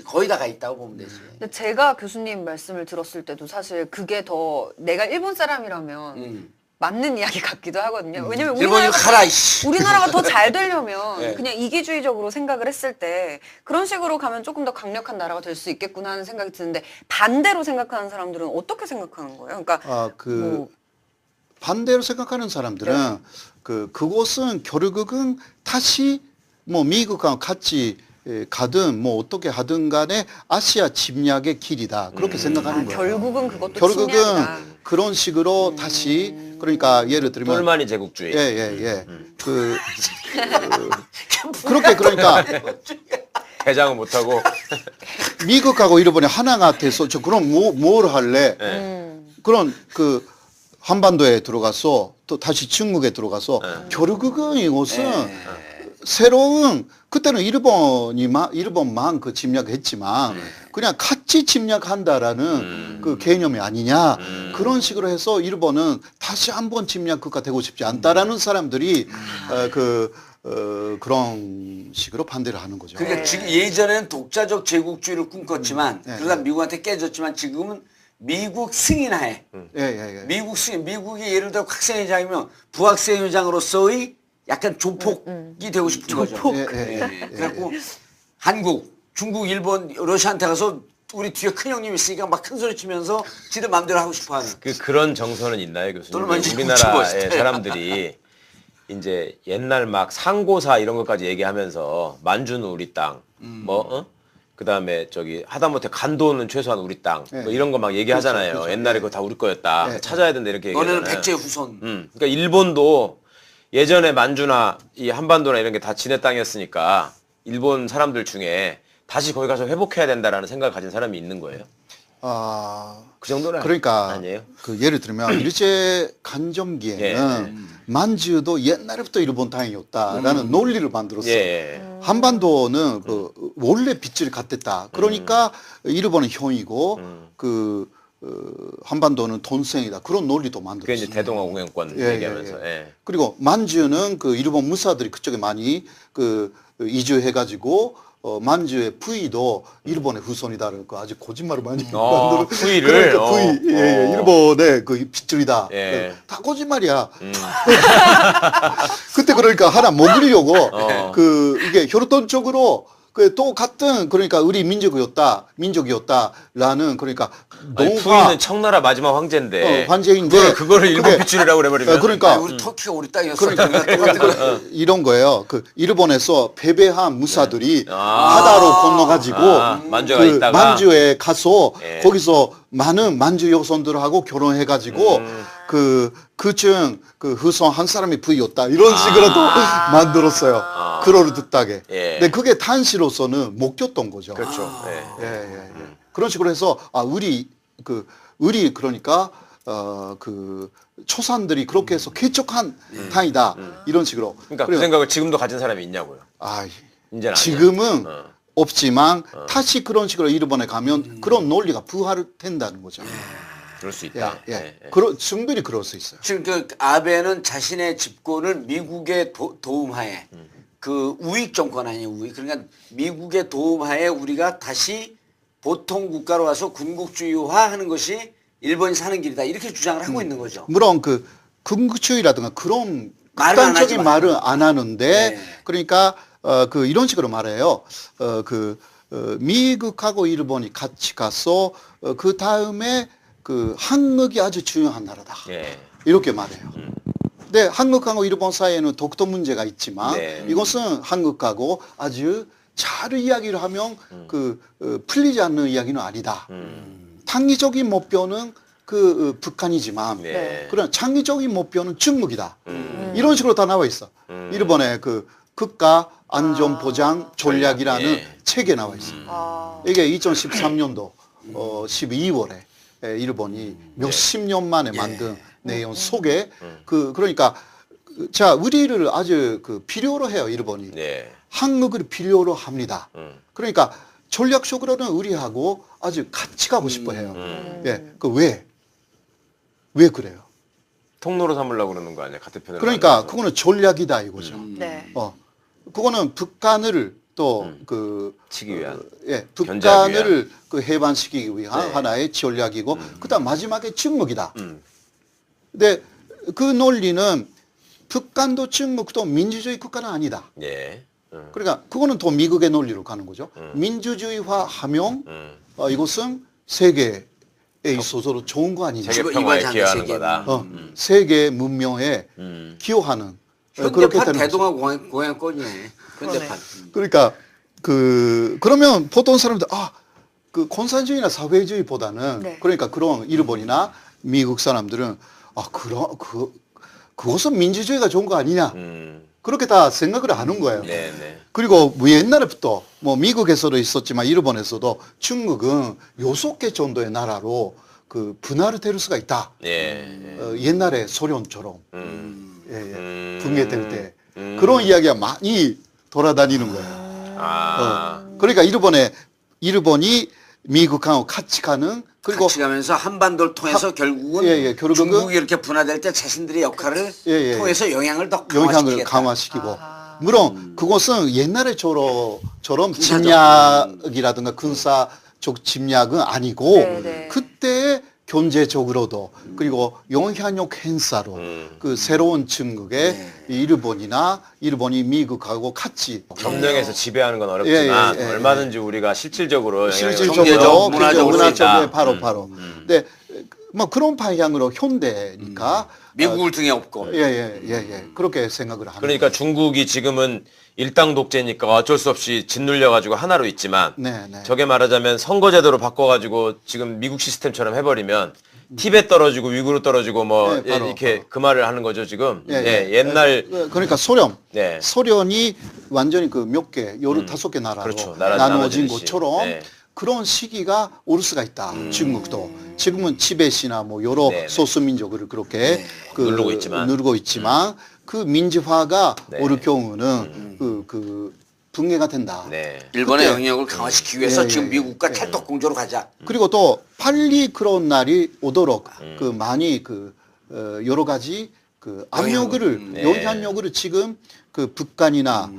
거의 다 가 있다고 보면 되지. 근데 제가 교수님 말씀을 들었을 때도 사실 그게 더 내가 일본 사람이라면 맞는 이야기 같기도 하거든요. 왜냐면 일본이 가라, 이씨. 우리나라가 더 잘 되려면 네. 그냥 이기주의적으로 생각을 했을 때 그런 식으로 가면 조금 더 강력한 나라가 될 수 있겠구나 하는 생각이 드는데 반대로 생각하는 사람들은 어떻게 생각하는 거예요? 그러니까 뭐, 반대로 생각하는 사람들은 그것은 결국은 다시 뭐 미국과 같이 가든 뭐 어떻게 하든 간에 아시아 침략의 길이다 그렇게 생각하는 거예요. 결국은 그것도 결국은 침략이다. 그런 식으로 다시 그러니까 예를 들면 똘마니 제국주의. 예예예 그렇게 그러니까 개장은 못하고. 미국하고 일본이 하나가 돼서 저 그럼 뭘 할래? 그런 그 한반도에 들어가서 또 다시 중국에 들어가서 결국은 이것은 새로운 그때는 일본만 그 침략했지만 그냥 같이 침략한다라는 그 개념이 아니냐 그런 식으로 해서 일본은 다시 한번 침략 국가 되고 싶지 않다라는 사람들이 그런 식으로 반대를 하는 거죠. 그러니까 지금 예전에는 독자적 제국주의를 꿈꿨지만 그러다 미국한테 깨졌지만 지금은 미국 승인하에 미국 승인 미국이 예를 들어 학생회장이면 부학생회장으로서의 약간 조폭이 되고 싶은 거죠. 그래갖고 한국, 중국, 일본, 러시아한테 가서 우리 뒤에 큰 형님 있으니까 막 큰 소리 치면서 지들 마음대로 하고 싶어하는. 그런 정서는 있나요, 교수님? 또는 이제 우리나라의 사람들이 이제 옛날 막 상고사 이런 것까지 얘기하면서 만주는 우리 땅, 그다음에 저기 하다못해 간도는 최소한 우리 땅, 뭐 이런 거 막 얘기하잖아요. 그렇죠. 옛날에 그거 다 우리 거였다. 찾아야 된다 이렇게 얘기하잖아요. 너네는 백제 후손. 그러니까 일본도 예전에 만주나 이 한반도나 이런 게 다 지네 땅이었으니까 일본 사람들 중에 다시 거기 가서 회복해야 된다라는 생각을 가진 사람이 있는 거예요. 그 정도는 그러니까 아니에요. 그 예를 들면 일제 간점기에는 만주도 옛날부터 일본 땅이었다라는 논리를 만들었어요. 한반도는 그 원래 빚을 갚았다. 그러니까 일본은 형이고 한반도는 돈생이다. 그런 논리도 그게 만들었어요. 이제 대동아 공영권 얘기하면서. 그리고 만주는 그 일본 무사들이 그쪽에 많이 그 이주해가지고 만주의 부위도 일본의 후손이다라는 거 아주 거짓말을 많이 만들어. 부위를. 그러니까 부위, 일본의 그 빗줄이다. 다 거짓말이야. 그때 그러니까 하나 먹으려고 이게 혈통적으로 그 또 같은 그러니까 우리 민족이었다라는 그러니까 부인은 청나라 마지막 황제인데 황제인데 그거를 일본 빗줄이라고 그래버리면 그러니까 우리 터키가 우리 땅이었어. 그러니까 이런 거예요. 그 일본에서 패배한 무사들이 바다로 건너가지고 만주가 있다가 만주에 가서 거기서 많은 만주 여성들하고 결혼해가지고 그중 그 후손 한 사람이 부이었다 이런 식으로도 만들었어요. 그러를 듣다게. 근데 그게 단시로서는 못 꼈던 거죠. 그렇죠. 그런 식으로 해서 우리 그러니까 그 초산들이 그렇게 해서 쾌척한 땅이다 이런 식으로. 그러니까 그 생각을 지금도 가진 사람이 있냐고요. 이제는 지금은 없지만 다시 그런 식으로 일본에 가면 그런 논리가 부활된다는 거죠. 그럴 수 있다. 충분히 그럴 수 있어요. 지금 그 아베는 자신의 집권을 미국의 도움하에 그 우익 정권 아니에요, 우익. 그러니까 미국의 도움하에 우리가 다시 보통 국가로 와서 군국주의화하는 것이 일본이 사는 길이다 이렇게 주장을 하고 있는 거죠. 물론 그 군국주의라든가 그런 말은 안 극단적인 하지만. 말은 안 하는데 그러니까 그 이런 식으로 말해요. 미국하고 일본이 같이 가서 그 다음에 그 한국이 아주 중요한 나라다. 이렇게 말해요. 근데 한국하고 일본 사이에는 독도 문제가 있지만 이것은 한국하고 아주 잘 이야기를 하면 풀리지 않는 이야기는 아니다. tan기적인 목표는 북한이지만 그런 창의적인 목표는 중국이다. 이런 식으로 다 나와 있어. 일본의 그 국가 안전 보장 전략이라는 책에 나와 있어. 이게 2013년도 12월에 일본이 몇십 년 만에 만든 내용 속에 그러니까 자 우리를 아주 필요로 해요 일본이. 한국을 필요로 합니다. 그러니까 전략적으로는 우리하고 아주 같이 가고 싶어 해요. 왜 그래요? 통로로 삼으려고 그러는 거 아니야? 같은 편을. 그러니까 그거는 전략이다 이거죠. 그거는 북한을 또 치기 위한. 북한을 해방시키기 위한 하나의 전략이고 그다음 마지막에 중국이다. 근데 그 논리는 북한도 중국도 민주주의 국가는 아니다. 그러니까 그거는 또 미국의 논리로 가는 거죠. 민주주의화하면 이것은 세계에 있어서도 좋은 거 아니냐. 세계 평화에 기여하는 거다. 세계 문명에 기여하는. 현대판 대동아 공양권이네. 현대판. 그러니까 그러면 보통 사람들 그 공산주의나 사회주의보다는 그러니까 그런 일본이나 미국 사람들은 그것은 민주주의가 좋은 거 아니냐. 그렇게 다 생각을 하는 거예요. 그리고 옛날부터 뭐 미국에서도 있었지만 일본에서도 중국은 6개 정도의 나라로 분할될 수가 있다. 옛날에 소련처럼 붕괴될 때 그런 이야기가 많이 돌아다니는 거예요. 아. 그러니까 일본이 미국하고 같이 가는 그리고 같이 가면서 한반도를 통해서 결국은 결국은 중국이 이렇게 분화될 때 자신들의 역할을 통해서 영향을 더 영향을 강화시키겠다. 강화시키고 물론 그것은 옛날에 처럼 침략이라든가 군사적 침략은 아니고 네네. 그때 경제적으로도 그리고 영향력 행사로 그 새로운 중국의 일본이 미국하고 같이 점령해서 지배하는 건 어렵지만 얼마든지 우리가 실질적으로 경제적, 문화적으로 바로. 근데 뭐 그런 방향으로 현대니까 미국을 등에 업고. 그렇게 생각을 합니다. 그러니까 중국이 지금은 일당 독재니까 어쩔 수 없이 짓눌려 가지고 하나로 있지만 저게 말하자면 선거제도로 바꿔 가지고 지금 미국 시스템처럼 해버리면 티베트 떨어지고 위구르 떨어지고 뭐 이렇게 그 말을 하는 거죠 지금. 옛날 그러니까 소련이 완전히 그 몇 개, 여러 다섯 개 나라로 그렇죠. 나눠진 나눠지듯이. 것처럼 그런 시기가 올 수가 있다. 중국도 지금은 티베트나 뭐 여러 소수민족을 그렇게 누르고 있지만 그 민주화가 올 경우는 그 붕괴가 된다. 일본의 영향력을 강화시키기 위해서 지금 미국과 찰떡 공조로 가자. 그리고 또 빨리 그런 날이 오도록 그 많이 여러 가지 그 영향력을 지금 그 북한이나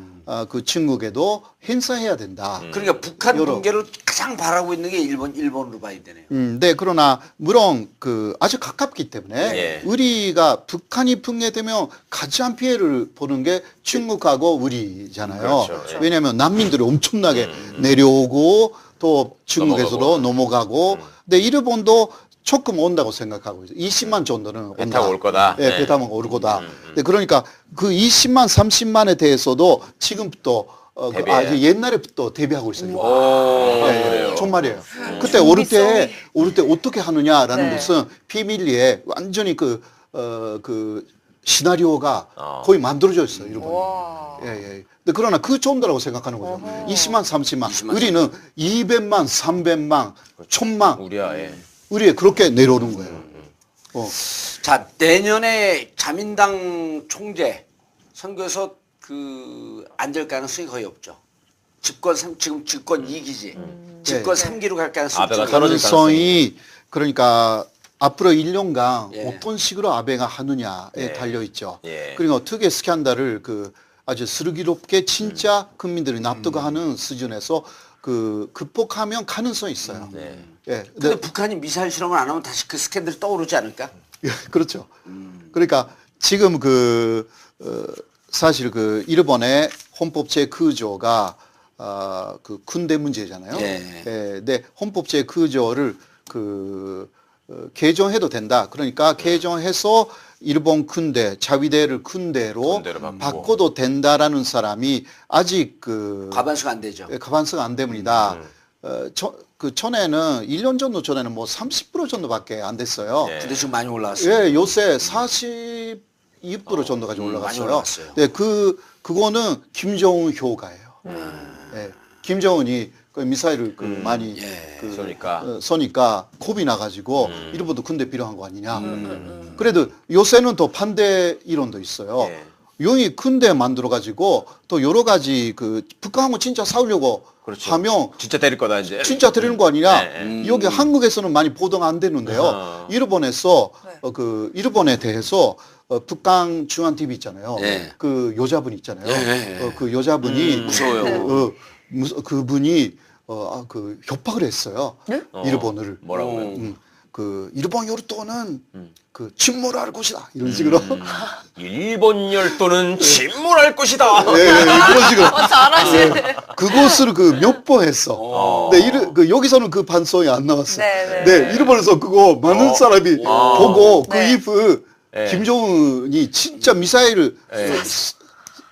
그 중국에도 행사해야 된다. 그러니까 북한 붕괴를 가장 바라고 있는 게 일본으로 봐야 되네요. 네, 그러나 물론 그 아주 가깝기 때문에 우리가 북한이 붕괴되면 가장 피해를 보는 게 중국하고 우리잖아요. 그렇죠. 왜냐하면 난민들이 엄청나게 내려오고 또 중국에서도 넘어가고. 근데 일본도 조금 온다고 생각하고 있어요. 20만 정도는 온다. 배 타고 올 거다. 배 타고 올 거다. 네, 그러니까 그 20만, 30만에 대해서도 지금부터 아주 옛날에부터 대비하고 있어요. 정말이에요. 그때 오를 때 어떻게 하느냐라는 것은 비밀리에 완전히 그 시나리오가 거의 만들어져 있어요. 일본이. 근데 그러나 그 정도라고 생각하는 거죠. 20만, 30만. 우리는 200만, 300만, 1000만. 우리 그렇게 내려오는 거예요. 자, 내년에 자민당 총재 선거에서 안 될 가능성이 거의 없죠. 지금 집권 2기지. 집권 3기로 갈 가능성이 아베가 없죠. 떨어질 가능성이 그러니까 앞으로 1년간 어떤 식으로 아베가 하느냐에 달려 있죠. 그리고 특히 스캔들을 아주 슬기롭게 진짜 국민들이 납득하는 수준에서 극복하면 가능성이 있어요. 근데 북한이 미사일 실험을 안 하면 다시 그 스캔들이 떠오르지 않을까? 그렇죠. 그러니까 지금 사실 일본의 헌법제 구조가 그 군대 문제잖아요. 근데 헌법제 구조를 개정해도 된다. 그러니까 개정해서 일본 군대, 자위대를 군대로 바꿔도 된다라는 사람이 아직 과반수가 안 되죠. 과반수가 안 됩니다. 전에는 1년 정도 전에는 뭐 30% 정도밖에 안 됐어요. 근데 지금 많이 올라왔어요. 요새 42% 정도까지 올라갔어요. 많이 올라갔어요. 네, 그거는 김정은 효과예요. 김정은이 미사일을 많이 쏘니까 겁이 나가지고 일본도 군대 필요한 거 아니냐. 그래도 요새는 또 반대 이론도 있어요. 용이 군대 만들어가지고 또 여러 가지 북한하고 진짜 싸우려고 하면 진짜 때릴 거다 이제. 진짜 때리는 거 아니냐. 여기 한국에서는 많이 보도가 안 되는데요. 일본에서 일본에 대해서 북한 중앙 TV 있잖아요. 그 여자분 있잖아요. 그 여자분이 무서워요. 그분이 협박을 했어요. 일본을. 뭐라고요? 일본 열도는 침몰할 것이다. 이런 식으로. 일본 열도는 침몰할 것이다. 그런 식으로. 잘하시네. 그것을 몇 번 했어. 근데 여기서는 그 반성이 안 나왔어. 일본에서 그거 많은 사람이 보고 그 이후 김정은이 진짜 미사일을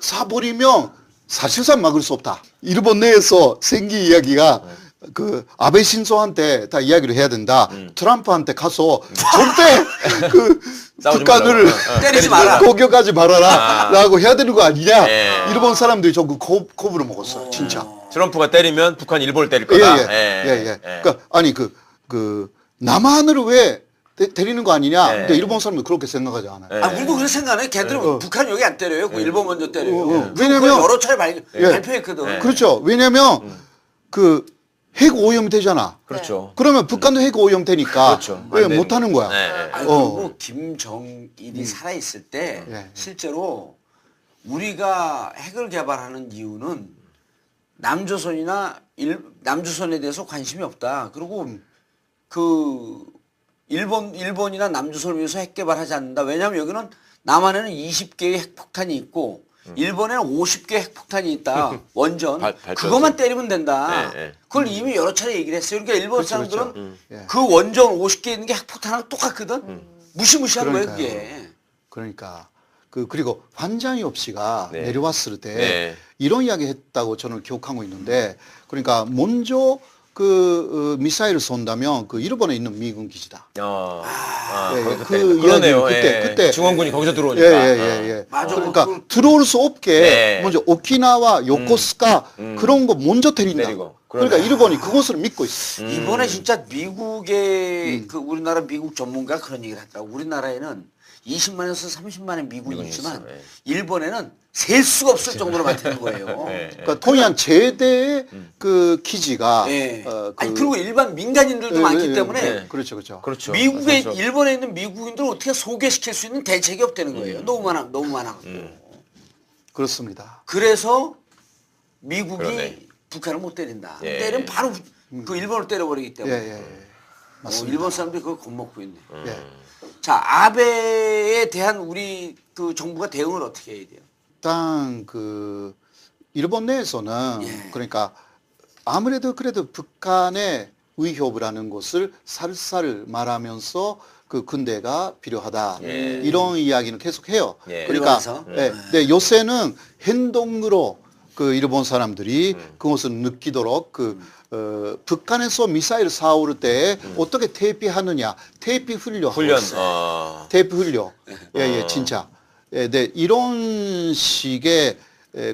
쏴버리면 사실상 막을 수 없다. 일본 내에서 생긴 이야기가 아베 신조한테 다 이야기를 해야 된다. 트럼프한테 가서 절대 북한을 때리지 마라. 공격하지 말아라. 라고 해야 되는 거 아니냐. 일본 사람들이 전부 겁을 먹었어요. 진짜. 트럼프가 때리면 북한 일본을 때릴 거다. 그러니까 남한을 왜 때리는 거 아니냐. 네. 근데 일본 사람들 그렇게 생각하지 않아요. 네. 아, 우리도 그렇게 생각해. 걔들은 북한 여기 안 때려요. 그 일본 먼저 때려요. 왜냐면- 그걸 여러 차례 예. 발표했거든. 네. 그렇죠. 왜냐면 그 핵 오염이 되잖아. 그렇죠. 그러면 북한도 핵 오염 되니까 그렇죠. 왜 안 되는 못 하는 거야. 네. 아니, 어. 그리고 김정일이 살아있을 때 예. 실제로 우리가 핵을 개발하는 이유는 남조선에 대해서 관심이 없다. 그리고 그 일본이나 남조선을 위해서 핵 개발하지 않는다. 왜냐하면 여기는 남한에는 20개의 핵폭탄이 있고 일본에는 50개의 핵폭탄이 있다. 원전. 발전소. 그것만 때리면 된다. 네, 네. 그걸 이미 여러 차례 얘기를 했어요. 그러니까 일본 그렇죠, 사람들은 그렇죠. 예. 그 원전 50개 있는 게 핵폭탄하고 똑같거든. 무시무시한 거예요, 그러니까요. 그게. 그러니까 그리고 환장엽 씨가 네. 내려왔을 때 네. 이런 이야기 했다고 저는 기억하고 있는데 그러니까 먼저 미사일을 쏜다면 그 일본에 있는 미군 기지다. 예, 거기 그 그때 이야기를 그러네요. 그때 중원군이 거기서 들어오니까. 예. 맞아. 그러니까 그- 들어올 수 없게 네. 먼저 오키나와 요코스카 그런 거 먼저 때린다. 때리고. 그러니까 일본이 그것을 믿고 있어. 이번에 진짜 미국의 그 우리나라 미국 전문가 그런 얘기를 하더라고. 우리나라에는 20만에서 30만의 미군이 미군이 있지만 있어, 예. 일본에는 셀 수가 없을 정도로 많다는 거예요. 네. 그러니까 통일한 제대의 그 기지가 예. 그- 아니 그리고 일반 민간인들도 많기 때문에 그렇죠, 그렇죠. 그렇죠. 미국에 그래서 일본에 있는 미국인들을 어떻게 소개시킬 수 있는 대책이 없다는 거예요. 너무 많아. 그렇습니다. 그래서 미국이 그러네. 북한을 못 때린다. 예. 때리면 바로 그 일본을 때려버리기 예, 때문에. 예, 예. 맞습니다. 일본 사람들이 그걸 겁먹고 있네. 예. 자, 아베에 대한 우리 그 정부가 대응을 어떻게 해야 돼요? 일단 그 일본 내에서는 예. 그러니까 아무래도 그래도 북한의 위협을 하는 것을 살살 말하면서 그 군대가 필요하다 예. 이런 이야기는 계속 해요. 예. 그러니까 일본에서? 예. 근데 요새는 행동으로 그 일본 사람들이 그것을 느끼도록 북한에서 미사일 쏴올 때 어떻게 대피하느냐, 대피 훈련, 훈련. 대피 훈련, 예, 진짜. 예, 네, 이런 식의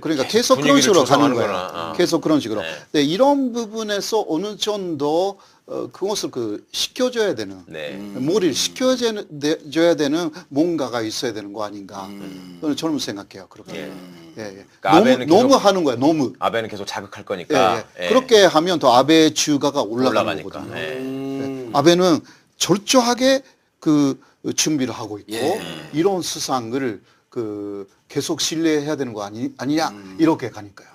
그러니까 계속 그런 분위기를 식으로 가는 조성하는구나. 거예요. 계속 그런 식으로. 네. 네, 이런 부분에서 어느 정도 그것을 시켜줘야 되는, 머리를 시켜줘야 되는 뭔가가 있어야 되는 거 아닌가. 저는 생각해요. 그렇게. 예. 그러니까 아베는 너무 계속- 하는 거야. 너무. 아베는 계속 자극할 예, 거니까. 예. 예. 그렇게 하면 더 아베 주가가 올라가는 올라가니까. 거거든요. 예. 아베는 철저하게 그 준비를 하고 있고 예. 이런 수상을 계속 신뢰해야 되는 거 아니냐 이렇게 가니까요.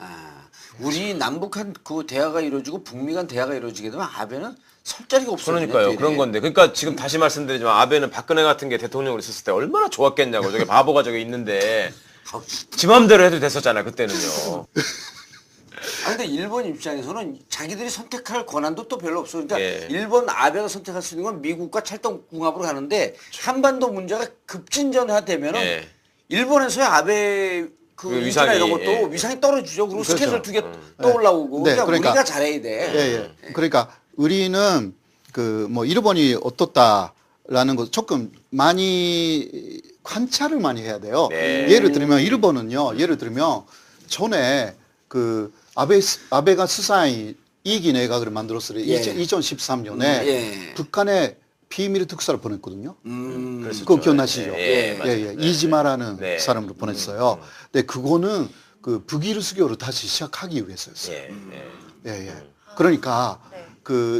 우리 남북한 그 대화가 이루어지고 북미 간 대화가 이루어지게 되면 아베는 설 자리가 없어요. 그러니까요. 그런 건데. 그러니까 지금 다시 말씀드리지만 아베는 박근혜 같은 게 대통령으로 있었을 때 얼마나 좋았겠냐고. 저게 바보가 저게 있는데 지 맘대로 해도 됐었잖아요. 그때는요. 근데 일본 입장에서는 자기들이 선택할 권한도 또 별로 없어. 그러니까 예. 일본 아베가 선택할 수 있는 건 미국과 찰떡궁합으로 가는데 한반도 문제가 급진전화되면은 예. 일본에서의 아베 그 그 위상이나 이런 위상이, 것도 예. 위상이 떨어지죠. 그리고 그렇죠. 스케줄 두 개 떠올라오고. 네, 그러니까 그러니까- 우리가 잘해야 돼. 예. 그러니까 우리는 일본이 어떻다라는 것 조금 많이 관찰을 많이 해야 돼요. 네. 예를 들면 전에 아베가 수상이 이기 내각을 만들었을 때 예. 2013년에 예. 북한에 비밀 특사를 보냈거든요. 그랬었죠. 그거 기억나시죠? 예, 맞아요. 이지마라는 네. 사람으로 보냈어요. 근데 그거는 북일 수교를 다시 시작하기 위해서였어요. 예. 예. 예. 그러니까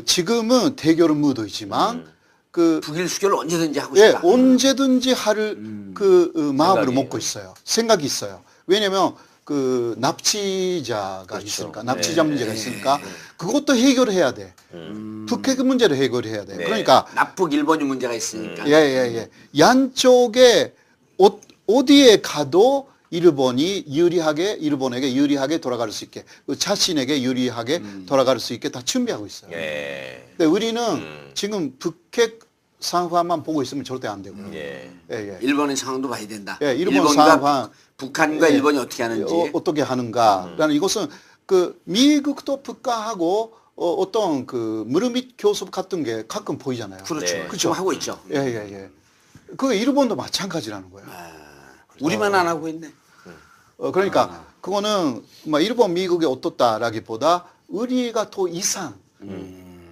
지금은 대결은 무도이지만 북일 수교를 언제든지 하고 예, 싶다. 언제든지 할 마음으로 생각이. 먹고 있어요. 생각이 있어요. 왜냐면 납치자가 그렇죠. 있으니까, 납치자 네. 문제가 있으니까 그것도 해결해야 돼. 북핵 문제도 해결해야 돼. 네. 그러니까 남북 일본이 문제가 있으니까. 예. 양쪽에 어디에 가도 일본에게 유리하게 돌아갈 수 있게, 자신에게 유리하게 돌아갈 수 있게 다 준비하고 있어요. 예. 근데 우리는 지금 북핵 상황만 보고 있으면 절대 안 되고요. 예. 예. 일본의 상황도 봐야 된다. 예, 일본 일본과 상황, 북한과 예. 일본이 어떻게 하는지. 어떻게 하는가라는 이것은 미국도 북한하고 어떤 물밑 교섭 같은 게 가끔 보이잖아요. 그렇죠. 네. 지금 하고 있죠. 예. 그 일본도 마찬가지라는 거예요. 우리만 안 하고 있네. 그러니까 그거는 일본, 미국이 어떻다라기보다 우리가 더 이상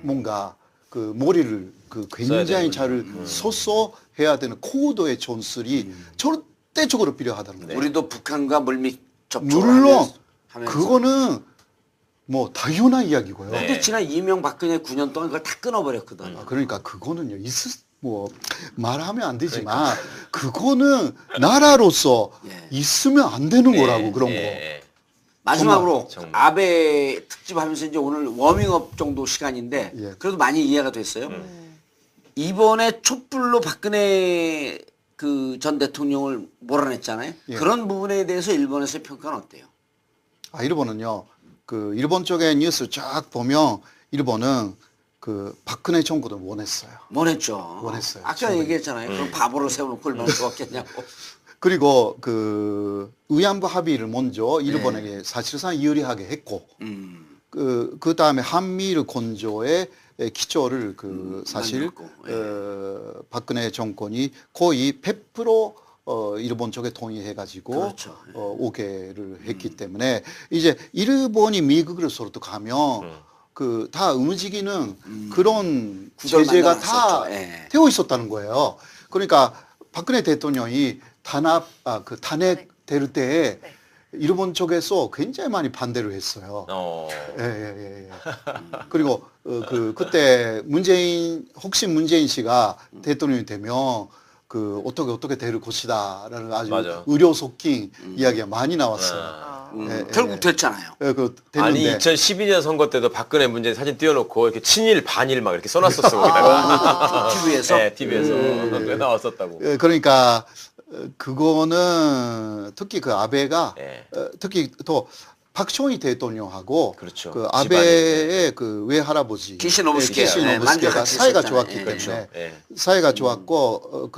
뭔가 그 머리를 그 굉장히 잘 써서 해야 되는 고도의 전술이 절대적으로 필요하다는 거예요. 우리도 북한과 물밑 접촉을 물론 하면서. 그거는 뭐 당연한 이야기고요. 네. 근데 지난 이명박근혜 9년 동안 그걸 다 끊어버렸거든. 그러니까 그거는요. 뭐 말하면 안 되지만 그거는 나라로서 예. 있으면 안 되는 거라고 그런 거. 예. 마지막으로 정말. 아베 특집하면서 이제 오늘 워밍업 정도 시간인데 예. 그래도 많이 이해가 됐어요. 이번에 촛불로 박근혜 그 전 대통령을 몰아냈잖아요. 예. 그런 부분에 대해서 일본에서의 평가는 어때요? 일본은요. 그 일본 쪽의 뉴스 쫙 보면 일본은 그 박근혜 정부를 원했어요. 원했죠. 원했어요. 아까 충분히. 얘기했잖아요. 그럼 바보를 세워놓고 얼마나 좋았겠냐고. 그리고 그 위안부 합의를 먼저 일본에게 사실상 유리하게 했고 그 다음에 한미일 건조의 기초를 그 사실 만들었고, 박근혜 정권이 거의 100% 일본 쪽에 동의해가지고 그렇죠. 오케이를 했기 때문에 이제 일본이 미국을 서로 또 가면 그 다 움직이는 그런 구조를 제재가 다 만들어놨었죠. 예. 되어 있었다는 거예요. 그러니까 박근혜 대통령이 탄핵 될 때 네. 일본 쪽에서 굉장히 많이 반대를 했어요. 예. 그리고 그때 혹시 문재인 씨가 대통령이 되면 그 어떻게 될 것이다라는 아주 맞아. 의료 섞인 이야기가 많이 나왔어요. 결국 됐잖아요. 아니 됐는데 2012년 선거 때도 박근혜 문재인 사진 띄워놓고 이렇게 친일 반일 막 이렇게 써놨었어 거기다가 TV에서? 네, TV에서 꽤 나왔었다고. 그러니까 그거는 특히 그 아베가 예. 특히 또 박정희 대통령하고 그렇죠. 그 아베의 그 외할아버지 키시노부스케. 키시노부스케가 같이 사이가 있었잖아요. 좋았기 예. 때문에 그렇죠. 예. 사이가 좋았고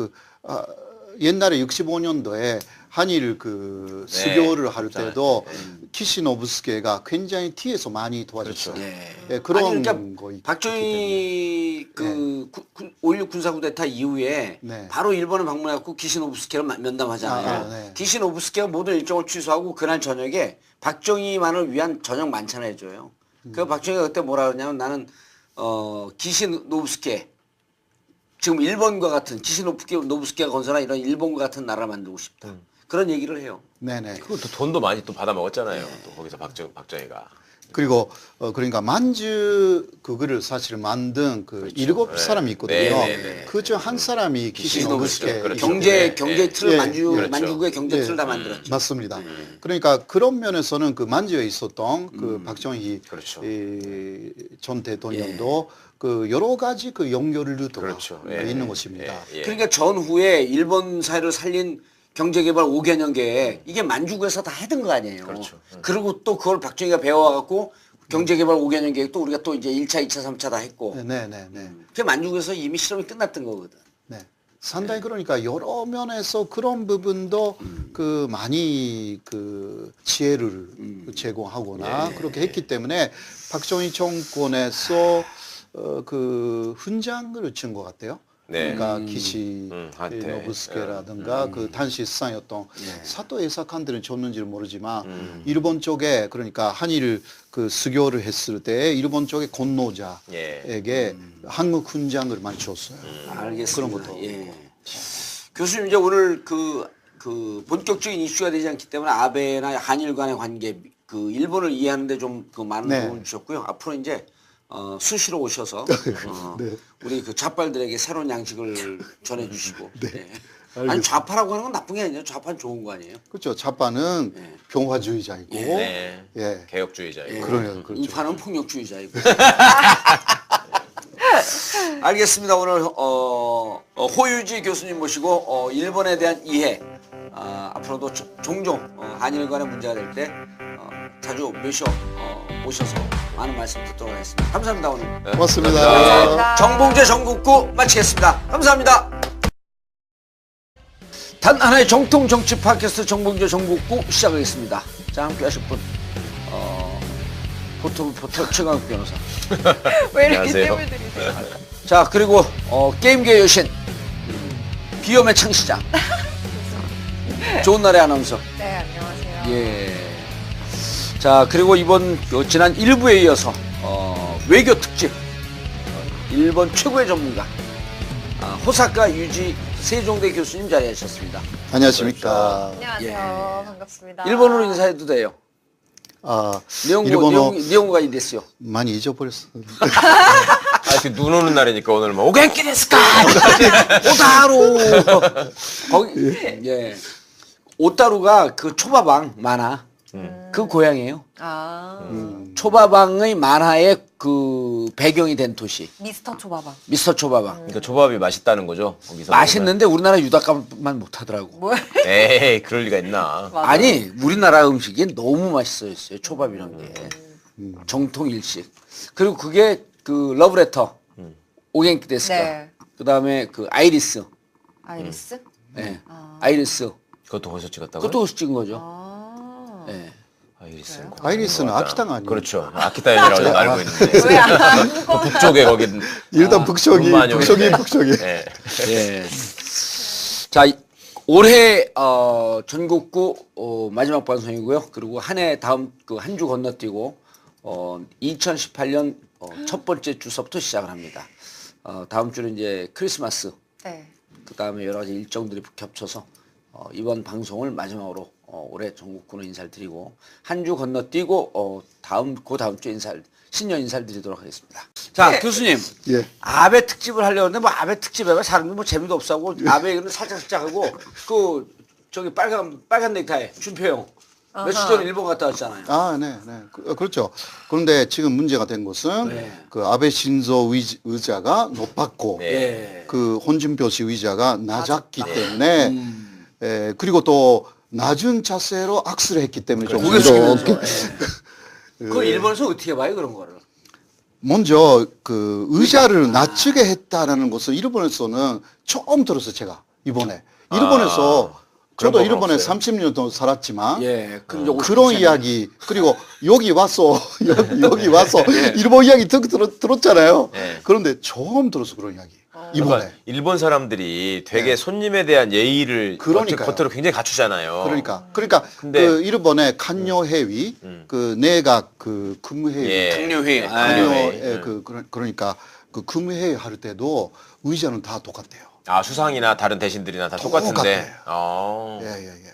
옛날에 65년도에 한일 그 수교를 할 때도 키시노부스케가 굉장히 뒤에서 많이 도와줬어요. 그렇죠. 예, 그런 아니, 그러니까 거 있기 박정희 그 5.16 군사쿠데타 이후에 네. 바로 일본에 방문해갖고 기시노부스케를 면담하잖아요. 네. 기시노부스케가 모든 일정을 취소하고 그날 저녁에 박정희만을 위한 저녁 만찬을 해줘요. 그 박정희가 그때 뭐라 그러냐면 나는 기시노부스케 지금 일본과 같은 기시노부스케가 건설한 이런 일본과 같은 나라를 만들고 싶다. 그런 얘기를 해요. 네네. 그리고 또 돈도 많이 또 받아 먹었잖아요. 또 거기서 박정희가. 그리고 그러니까 만주 그거를 사실 만든 그 일곱 네. 사람이 있거든요. 네. 그중 한 사람이 키시노부스케 그렇죠. 경제 네. 틀을 그렇죠. 만주국의 경제 틀을 다 만들었죠. 맞습니다. 그러니까 그런 면에서는 그 만주에 있었던 그 박정희 그렇죠. 전 대통령도 그 여러 가지 그 연결도 그렇죠. 있는 것입니다. 예. 그러니까 전후에 일본 사회를 살린 경제개발 5개년 계획 이게 만주국에서 다 해둔 거 아니에요. 그렇죠. 그리고 또 그걸 박정희가 배워갖고 경제개발 5개년 계획도 우리가 또 이제 1차, 2차, 3차 다 했고 네네네. 그게 만주국에서 이미 실험이 끝났던 거거든. 네. 상당히 그러니까 여러 면에서 그런 부분도 그 많이 그 지혜를 제공하거나 그렇게 했기 때문에 박정희 정권에서 그 훈장을 준 것 같아요. 네. 그러니까 기시 한테. 노부스케라든가 그 당시 수상이었던 사토 에사칸들은 줬는지는 모르지만 일본 쪽에 그러니까 한일 그 수교를 했을 때 일본 쪽의 건노자에게 한국 훈장을 많이 줬어요. 알겠습니다. 그런 것도. 예. 교수님 이제 오늘 그 본격적인 이슈가 되지 않기 때문에 아베나 한일 간의 관계 그 일본을 이해하는데 좀 그 많은 네. 도움을 주셨고요. 앞으로 이제 수시로 오셔서 네. 우리 그 좌빨들에게 새로운 양식을 전해주시고. 네. 아니 좌파라고 하는 건 나쁜 게 아니에요. 좌파는 좋은 거 아니에요. 그렇죠. 자파는 병화주의자이고, 네. 예. 개혁주의자이고. 그러네요. 그렇죠. 우파는 폭력주의자이고. 알겠습니다. 오늘 호유지 교수님 모시고 일본에 대한 이해 앞으로도 종종 한일 간의 문제가 될 때 자주 모셔서 많은 말씀 듣도록 하겠습니다. 감사합니다. 오늘 고맙습니다. 감사합니다. 정봉재 전국구 마치겠습니다. 감사합니다. 단 하나의 정통 정치 팟캐스트 정봉재 전국구 시작하겠습니다. 자, 함께 하실 분 포터 최강욱 변호사. 왜 이렇게 안녕하세요. 뜸을 들이세요? 자, 그리고 게임계 여신 비염의 창시자 좋은 날의 아나운서. 네, 안녕하세요. 예. 자, 그리고 이번 지난 1부에 이어서 외교 특집 일본 최고의 전문가 호사카 유지 세종대 교수님 자리하셨습니다. 안녕하십니까. 안녕하세요. 반갑습니다. 일본어로 인사해도 돼요. 일본어 니혼고가 이 됐어요. 많이 잊어버렸어. 눈 오는 날이니까 오늘 뭐 오겐키 데스까 오타루. 거기 예. 오타루가 그 초밥왕 만화 그 고향이에요. 초밥왕의 만화의 그 배경이 된 도시. 미스터 초밥왕. 미스터 초밥왕. 그러니까 초밥이 맛있다는 거죠. 거기서 맛있는데 우리나라 유닭값만 못하더라고. 뭐야? 먹으면. 에이 그럴 리가 있나. 맞아. 아니 우리나라 음식이 너무 맛있어요. 초밥이란 게 정통 일식. 그리고 그게 그 러브레터 오겐키 데스까. 네. 그다음에 그 아이리스. 아이리스? 네. 아이리스. 그것도 거기서 찍었다고요? 그것도 거기서 찍은 거죠. 아. 네. 아이리스는 아이리스는 아키타가 아니에요. 그렇죠. 아키타 연이라고 알고 있는데 왜 한국어? 북쪽에 거기 일단 북쪽이 많이 오는데. 북쪽이. 네. 예. 자, 올해 전국구 마지막 방송이고요. 그리고 한 해 다음 그 한 주 건너뛰고 2018년 첫 번째 주서부터 시작을 합니다. 다음 주는 이제 크리스마스. 네. 그 다음에 여러 가지 일정들이 겹쳐서 이번 방송을 마지막으로 올해 전국구는 인사를 드리고 한 주 건너뛰고 그 다음 주 신년 인사를 드리도록 하겠습니다. 자 교수님, 예. 아베 특집을 하려고 했는데 뭐 아베 특집 해봐 사람들 뭐 재미도 없어하고 아베 얘기는 살짝 하고 그 저기 빨간 넥타이 준표형 며칠 전에 일본 갔다 왔잖아요. 네. 그렇죠. 그런데 지금 문제가 된 것은 네. 그 아베 신조 의자가 높았고 네. 그 홍준표 씨 의자가 낮았기 때문에 그리고 또 낮은 자세로 악수를 했기 때문에 좀 고개 숙이면서. 이렇게 그 일본에서 어떻게 봐요 그런 거를? 먼저 그 의자를 낮추게 했다라는 것은 일본에서는 처음 들었어요. 제가 이번에 일본에서 저도 그런 일본에 없어요. 30년 동안 살았지만 예, 그런 이야기 그리고 여기 와서 여기 와서 일본 이야기 들었잖아요. 네. 그런데 처음 들었어 그런 이야기 이번에. 그러니까 일본 사람들이 되게 손님에 대한 예의를 그러니까요. 겉으로 굉장히 갖추잖아요. 그러니까 근데- 그 일본의 간요 회의 그 내각 그 근무회의 예. 강요회. 간요회 그러니까 그 근무회의 할 때도 의자는 다 똑같대요. 수상이나 다른 대신들이나 다 똑같은데.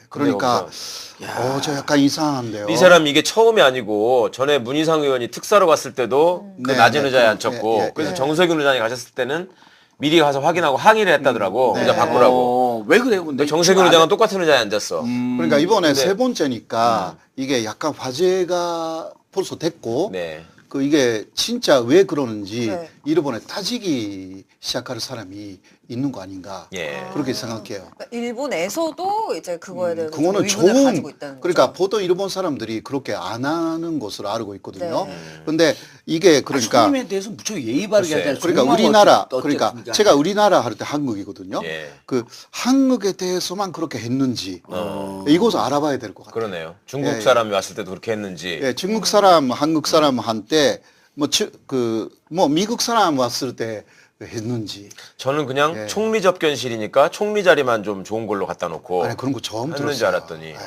그러니까 저 약간 이상한데요. 이 사람 이게 처음이 아니고 전에 문희상 의원이 특사로 갔을 때도 그 네, 낮은 네, 의자에 네, 앉혔고 네, 그래서 네. 정세균 의장이 가셨을 때는 미리 가서 확인하고 항의를 했다더라고. 의자 바꾸라고. 왜 그래요 근데? 근데 정세균 의장은 똑같은 의자에 앉았어. 그러니까 이번에 근데- 세 번째니까 이게 약간 화제가 벌써 됐고 네. 그 이게 진짜 왜 그러는지 네. 일본에 따지기 시작할 사람이 있는 거 아닌가 예. 그렇게 생각해요. 그러니까 일본에서도 이제 그거에 대해서 좀 그거는 의문을 좋은 가지고 있다는 거죠. 그러니까 보통 일본 사람들이 그렇게 안 하는 것으로 알고 있거든요. 네. 근데 이게 그러니까 손님에 대해서 무척 예의 바르게 글쎄. 하잖아요. 그러니까 정말 우리나라 어쨌든 그러니까 간에. 제가 우리나라 할 때 한국이거든요. 예. 그 한국에 대해서만 그렇게 했는지 이것을 알아봐야 될 것 같아요. 그러네요. 중국 예. 사람이 왔을 때도 그렇게 했는지. 예, 중국 사람, 한국 사람 한때 뭐 미국 사람 왔을 때 했는지 저는 그냥 예. 총리 접견실이니까 총리 자리만 좀 좋은 걸로 갖다 놓고 아니 그런 거 처음 했는지 들었어요. 알았더니 예.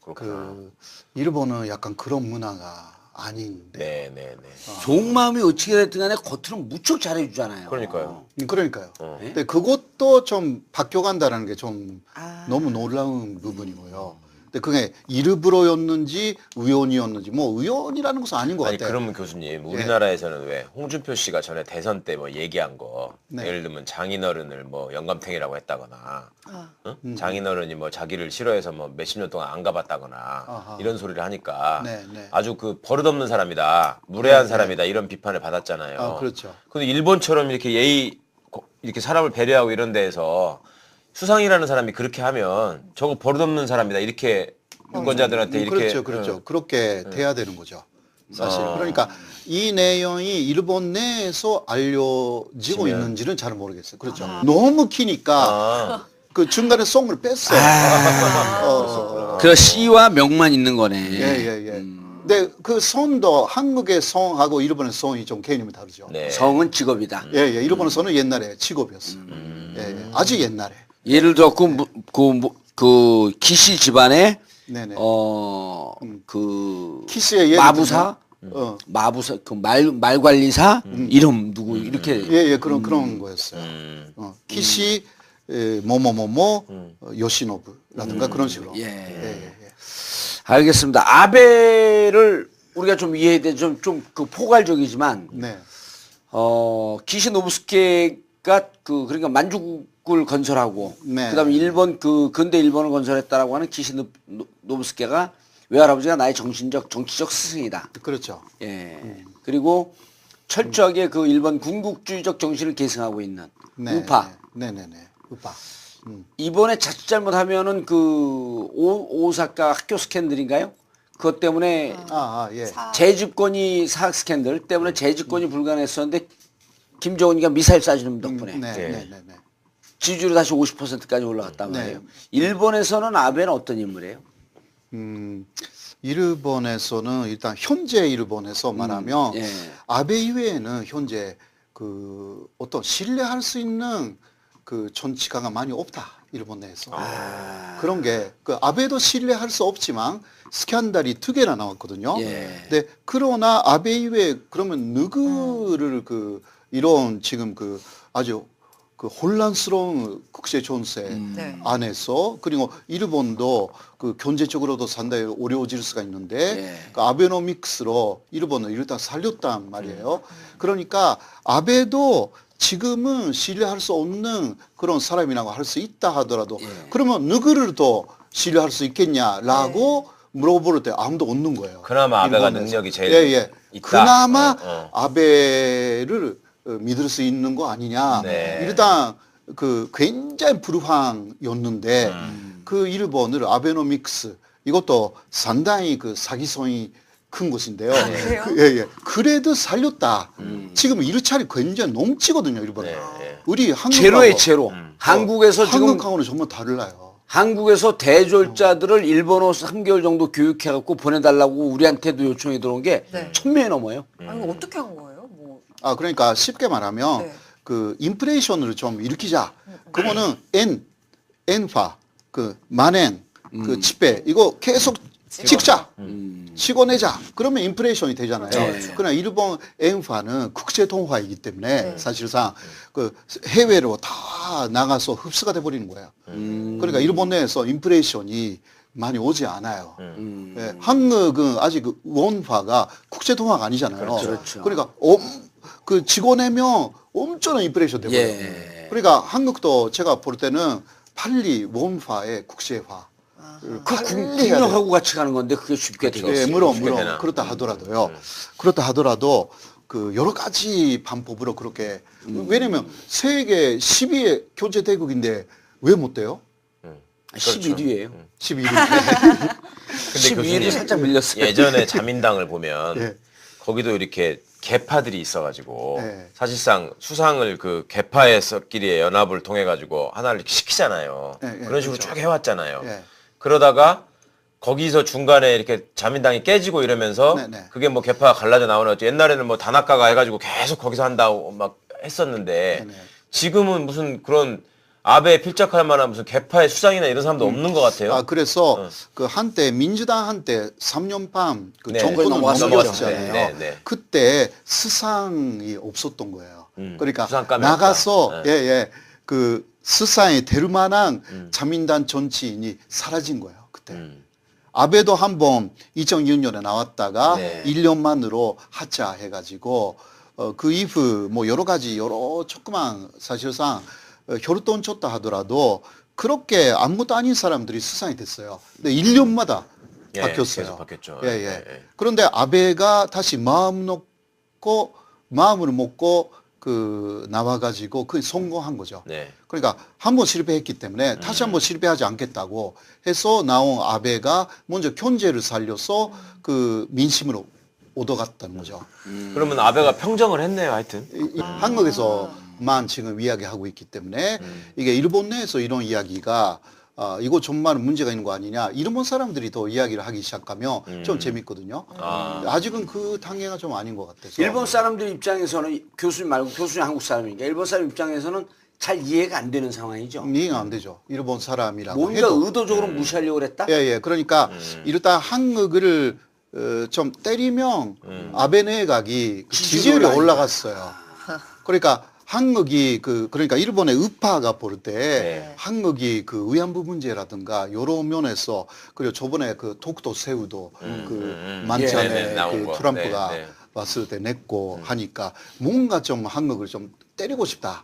그렇구나. 그 일본은 약간 그런 문화가 아닌데. 네네네. 좋은 마음이 어떻게 됐든 간에 겉으로는 무척 잘해주잖아요. 그러니까요. 그러니까요. 어. 근데 그것도 좀 바뀌어간다는 게 좀 아. 너무 놀라운 부분이고요. 근데 그게 일부러였는지 우연이었는지 뭐 우연이라는 것은 아닌 것 아니 같아요. 그러면 교수님 우리나라에서는 왜 홍준표 씨가 전에 대선 때 뭐 얘기한 거 네. 예를 들면 장인어른을 뭐 영감탱이라고 했다거나 아. 장인어른이 뭐 자기를 싫어해서 뭐 몇십 년 동안 안 가봤다거나 아하. 이런 소리를 하니까 네, 네. 아주 그 버릇없는 사람이다 무례한 네, 사람이다 이런 비판을 받았잖아요. 그렇죠. 근데 일본처럼 이렇게 이렇게 사람을 배려하고 이런 데에서 수상이라는 사람이 그렇게 하면 저거 버릇없는 사람이다 이렇게 유권자들한테 이렇게 그렇죠. 그렇게 돼야 되는 거죠. 사실. 어. 그러니까 이 내용이 일본 내에서 알려지고 지면. 있는지는 잘 모르겠어요. 그렇죠. 너무 기니까 그 중간에 송을 뺐어요. 그 씨와 명만 있는 거네. 예. 근데 그 성도 한국의 성하고 일본의 성이 좀 개념이 다르죠. 네. 성은 직업이다. 예. 일본의 성은 옛날에 직업이었어요. 예. 아주 옛날에. 예를 들어 그 기시 집안에 네네. 그 키스의 예를 마부사 마부사 그 말 관리사 이름 누구 이렇게 예, 그런 거였어요. 키시 뭐뭐뭐뭐 요시노부라든가 그런 식으로. 예. 알겠습니다. 아베를 우리가 좀 이해해야 돼. 좀 그 포괄적이지만 네. 기시 노부스케가 그러니까 만주국을 건설하고 네. 그다음에 일본 그 근대 일본을 건설했다라고 하는 기시 노부스케가 외할아버지가 나의 정치적 스승이다. 그렇죠. 예. 그리고 철저하게 그 일본 군국주의적 정신을 계승하고 있는 우파. 네네네. 우파. 이번에 자칫 잘못하면은 그 오사카 학교 스캔들인가요? 그것 때문에 예. 재집권이 사학 스캔들 때문에 재집권이 불가능했었는데 김정은이가 미사일 쏴주는 덕분에 네. 지지율이 다시 50%까지 올라갔단 말이에요. 일본에서는 아베는 어떤 인물이에요? 일본에서는 일단 현재 일본에서 말하면 예. 아베 이외에는 현재 그 어떤 신뢰할 수 있는 그 정치가가 많이 없다. 일본 내에서. 그런 게 그 아베도 신뢰할 수 없지만 스캔들이 2개나 나왔거든요. 예. 근데 그러나 아베 이외에 그러면 누구를 그 이런 지금 그 아주 그 혼란스러운 국제 정세 네. 안에서 그리고 일본도 그 경제적으로도 상당히 어려워질 수가 있는데 예. 그 아베노믹스로 일본을 일단 살렸단 말이에요. 그러니까 아베도 지금은 신뢰할 수 없는 그런 사람이라고 할 수 있다 하더라도 그러면 누구를 더 신뢰할 수 있겠냐라고 물어볼 때 아무도 없는 거예요. 그나마 아베가 일본에서. 능력이 제일 있다. 그나마 아베를 믿을 수 있는 거 아니냐. 네. 일단 그 굉장히 불황이었는데 그 일본을 아베노믹스 이것도 상당히 그 사기성이 큰 곳인데요. 그래요? 그래도 살렸다. 지금 일차례 굉장히 넘치거든요, 일본에. 네. 우리 한국하고 제로의 제로. 한국에서 지금 한국하고는 정말 달라요. 한국에서 대졸자들을 일본어 3개월 정도 교육해갖고 보내달라고 우리한테도 요청이 들어온 게 네. 1000명이 넘어요. 아니 이거 어떻게 한 거예요? 뭐. 그러니까 쉽게 말하면 네. 그 인플레이션을 좀 일으키자. 그거는 엔화, 그 만엔, 그 지배 이거 계속 찍자. 치고 내자. 그러면 인플레이션이 되잖아요. 그렇죠. 그러나 일본 엔화는 국제 통화이기 때문에 사실상 그 해외로 다 나가서 흡수가 돼 버리는 거예요. 그러니까 일본 내에서 인플레이션이 많이 오지 않아요. 예, 한국은 아직 그 원화가 국제 통화가 아니잖아요. 그렇죠. 그러니까 그 직원내면 엄청난 인플레이션 돼버려요. 예. 그러니까 한국도 제가 볼 때는 빨리 원화의 국제화. 국력하고 같이 가는 건데 그게 쉽게 되겠어요. 예, 물론 되나? 그렇다 하더라도요. 그렇다 하더라도 그 여러 가지 방법으로 그렇게 왜냐면 세계 10위의 경제 대국인데 왜 못 돼요? 11위예요. 11위. 근데 12위를 교수님 살짝 밀렸어요. 예전에 자민당을 보면 예. 거기도 이렇게 개파들이 있어가지고 네. 사실상 수상을 그 개파에서끼리의 연합을 통해 가지고 하나를 이렇게 시키잖아요. 네, 네, 그런 식으로 그렇죠. 쭉 해왔잖아요. 네. 그러다가 거기서 중간에 이렇게 자민당이 깨지고 이러면서 네, 네. 그게 뭐 개파가 갈라져 나오는 거지. 옛날에는 뭐 단학가가 해가지고 계속 거기서 한다고 막 했었는데 네, 네. 지금은 무슨 그런 아베에 필적할 만한 무슨 개파의 수장이나 이런 사람도 없는 것 같아요. 그래서 그 한때 민주당 한때 3년 반 그 네, 정권을 넘어갔어요. 넘겼잖아요. 네, 네. 그때 수상이 없었던 거예요. 그러니까 수상감이 나가서 없다. 네. 그 수상에 될 만한 자민당 정치인이 사라진 거예요. 그때. 아베도 한번 2006년에 나왔다가 네. 1년 만으로 하차해가지고 그 이후 뭐 여러 가지 여러 조그만 사실상 혈돈 쳤다 하더라도 그렇게 아무것도 아닌 사람들이 수상이 됐어요. 근데 1년마다 예, 바뀌었어요. 계속 바뀌었죠. 예, 예. 예, 예. 그런데 아베가 다시 마음을 먹고 그 나와가지고 그 성공한 거죠. 네. 그러니까 한 번 실패했기 때문에 다시 한 번 실패하지 않겠다고 해서 나온 아베가 먼저 경제를 살려서 그 민심을 얻어갔다는 거죠. 그러면 아베가 평정을 했네요, 하여튼. 한국에서만 지금 이야기하고 있기 때문에 이게 일본 내에서 이런 이야기가 이거 정말 문제가 있는 거 아니냐 일본 사람들이 더 이야기를 하기 시작하면 좀 재밌거든요. 아직은 그 단계가 좀 아닌 것 같아서. 일본 사람들 입장에서는 교수님 말고 교수님 한국 사람이니까 일본 사람 입장에서는 잘 이해가 안 되는 상황이죠. 이해가 안 되죠. 일본 사람이라고 뭔가 해도. 의도적으로 무시하려고 그랬다? 예. 그러니까 일단 한국을 좀 때리면 아베 내각이 그 지지율이 지지율이 올라가니까. 올라갔어요. 그러니까 한국이 그러니까 일본의 우파가 볼 때 네. 한국이 그 위안부 문제라든가 여러 면에서 그리고 저번에 그 독도 새우도 많지 예, 않은 네, 나온 그 거. 트럼프가 네, 네. 왔을 때 냈고 하니까 뭔가 좀 한국을 좀 때리고 싶다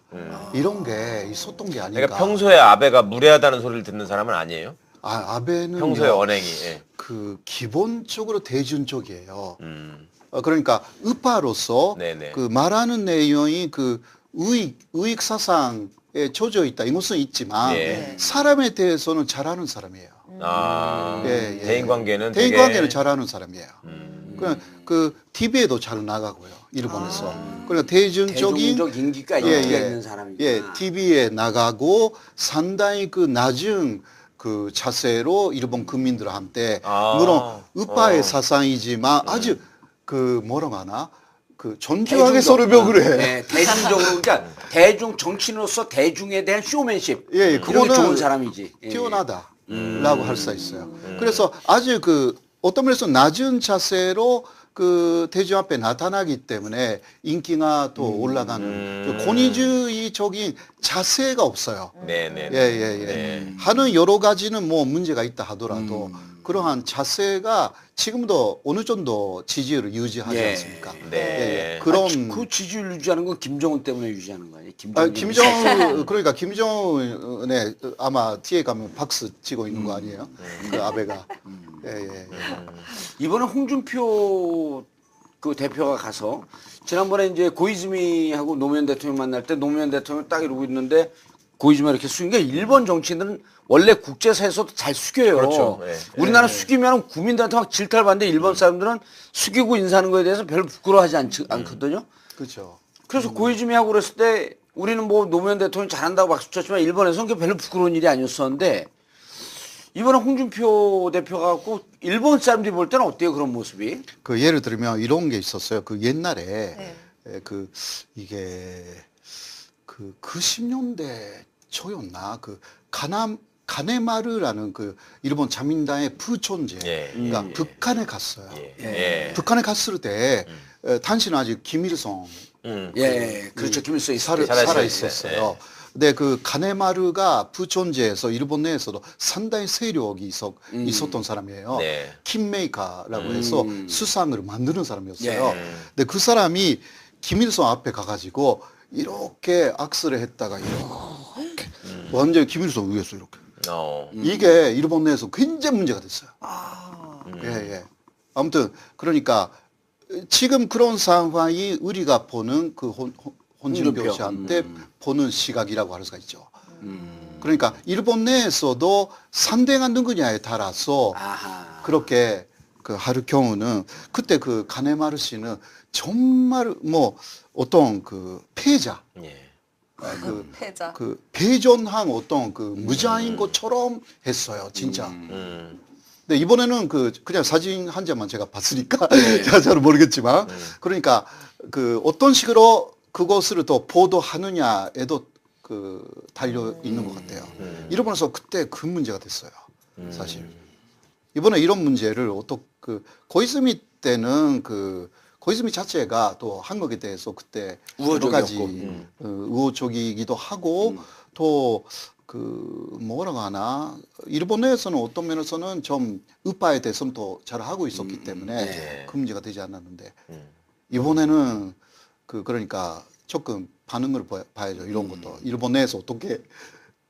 이런 게 있었던 게 아닌가. 그러니까 평소에 아베가 무례하다는 소리를 듣는 사람은 아니에요? 아베는 평소에 언행이. 예. 그 기본적으로 대중적이에요. 그러니까 우파로서 네네. 그 말하는 내용이 그 우익 사상에 젖어 있다 이것은 있지만 예. 사람에 대해서는 잘하는 사람이에요. 아, 예, 예. 대인 관계는 대인 되게- 관계는 잘하는 사람이에요. 그 TV에도 잘 나가고요. 일본에서. 그러니까 대중적인 대중적 인기가 있는 사람이구나. 예, TV에 나가고 상당히 그 낮은 그 자세로 일본 국민들한테 아, 물론 우파의 어. 사상이지만 아주 그 뭐라고 하나 그 존중하게 대중적. 소르벽을 해. 네, 대중적으로 그러니까 대중 정치인으로서 대중에 대한 쇼맨십. 예, 예, 이런 게 그거는 좋은 사람이지. 예. 뛰어나다라고 할 수 있어요. 그래서 아주 그 어떤 면에서 낮은 자세로 그 대중 앞에 나타나기 때문에 인기가 또 올라가는 그 권위주의적인 자세가 없어요. 네네. 예, 예, 예. 하는 여러 가지는 뭐 문제가 있다 하더라도 그러한 자세가 지금도 어느 정도 지지율을 유지하지 예. 않습니까? 네. 예, 예. 그런 그 지지율 유지하는 건 김정은 때문에 유지하는 거 아니에요? 그러니까 김정은의 아마 뒤에 가면 박수 치고 있는 거 아니에요? 그 아베가. 예, 예. 이번에 홍준표 그 대표가 가서 지난번에 이제 고이즈미하고 노무현 대통령 만날 때 노무현 대통령 딱 이러고 있는데 고이즈미가 이렇게 숙인 게 일본 정치인들은 원래 국제사에서도 잘 숙여요. 그렇죠. 예. 우리나라 숙이면 국민들한테 막 질타를 받는데 일본 사람들은 숙이고 인사하는 거에 대해서 별로 부끄러워하지 않거든요. 그렇죠. 그래서 고이즈미하고 그랬을 때 우리는 뭐 노무현 대통령 잘한다고 박수 쳤지만 일본에서는 그게 별로 부끄러운 일이 아니었었는데 이번에 홍준표 대표가 갖고 일본 사람들이 볼 때는 어때요 그런 모습이? 그 예를 들면 이런 게 있었어요. 그 옛날에 그 이게 그 90년대 초였나 그 가네마르라는 그 일본 자민당의 부촌제가 예. 북한에 갔어요. 예. 북한에 갔을 때 당시는 아직 김일성 예, 그렇죠. 김일성이 있을 때. 살아 있었어요. 근데 그 가네마르가 부촌제에서 일본 내에서도 상당히 세력이 있었던 사람이에요. 네. 킹메이커라고 해서 수상을 만드는 사람이었어요. 예. 근데 그 사람이 김일성 앞에 가가지고 이렇게 악수를 했다가 이렇게 완전히 김일성 위에서 이렇게 이게 일본 내에서 굉장히 문제가 됐어요. 예, 예. 아무튼 그러니까 지금 그런 상황이 우리가 보는 그 홍준표 씨한테 보는 시각이라고 할 수가 있죠. 그러니까 일본 내에서도 상대가 누구냐에 따라서 아하. 그렇게 그 할 경우는 그때 그 가네마르 씨는 정말 뭐 어떤 그 패자, 예. 패자. 그 배전한 어떤 그 무자인 것처럼 했어요, 진짜. 근데 이번에는 그냥 사진 한 장만 제가 봤으니까 제가 잘 모르겠지만 그러니까 그 어떤 식으로 그것을 또 보도하느냐에도 그 달려 있는 것 같아요. 일본에서 그때 그 문제가 됐어요, 사실. 이번에 이런 문제를 그 고이즈미 때는 고이즈미 자체가 또 한국에 대해서 그때 여러 가지 우호적이기도 하고 또 뭐라고 하나 일본 내에서는 어떤 면에서는 좀 우파에 대해서는 또 잘 하고 있었기 때문에 그 문제가 되지 않았는데 이번에는 그러니까 조금 반응을 봐야죠. 이런 것도 일본 내에서 어떻게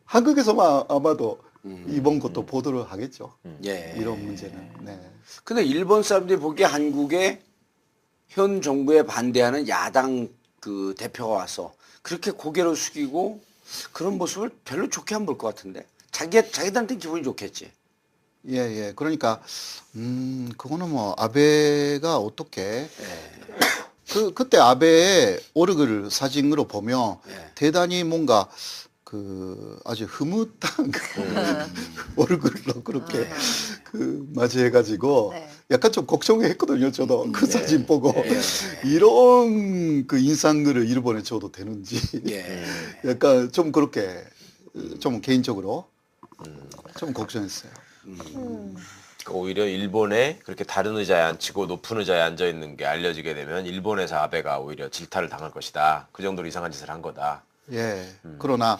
한국에서만 아마도 이번 것도 보도를 하겠죠. 예. 이런 문제는. 네. 근데 일본 사람들이 보기에 한국에 현 정부에 반대하는 야당 그 대표가 와서 그렇게 고개를 숙이고 그런 모습을 별로 좋게 안 볼 것 같은데 자기들한테 기분이 좋겠지. 예, 예. 그러니까 그거는 뭐 아베가 어떻게 그때 아베의 얼굴 사진으로 보면 대단히 뭔가 아주 흐뭇한 얼굴로 그렇게 맞이해가지고 약간 좀 걱정했거든요. 저도 그 사진 보고 이런 그 인상들을 일본에 줘도 되는지 약간 좀 그렇게 좀 개인적으로 좀 걱정했어요. 그러니까 오히려 일본에 그렇게 다른 의자에 앉히고 높은 의자에 앉아 있는 게 알려지게 되면 일본에서 아베가 오히려 질타를 당할 것이다. 그 정도로 이상한 짓을 한 거다. 예. 그러나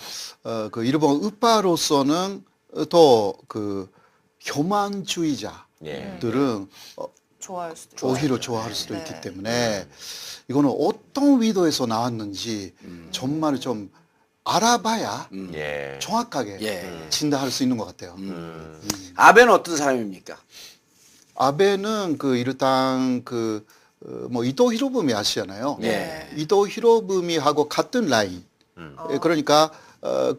그 일본 우파로서는 더 그 혐한주의자들은 좋아할 수도 있고. 오히려 좋아할 수도 네. 있기 때문에 이거는 어떤 의도에서 나왔는지 정말 좀 알아봐야 예. 정확하게 예. 진단할 수 있는 것 같아요. 아베는 어떤 사람입니까? 아베는 그 일단 뭐 이토 히로부미 아시잖아요. 예. 이토 히로부미하고 같은 라인. 예, 그러니까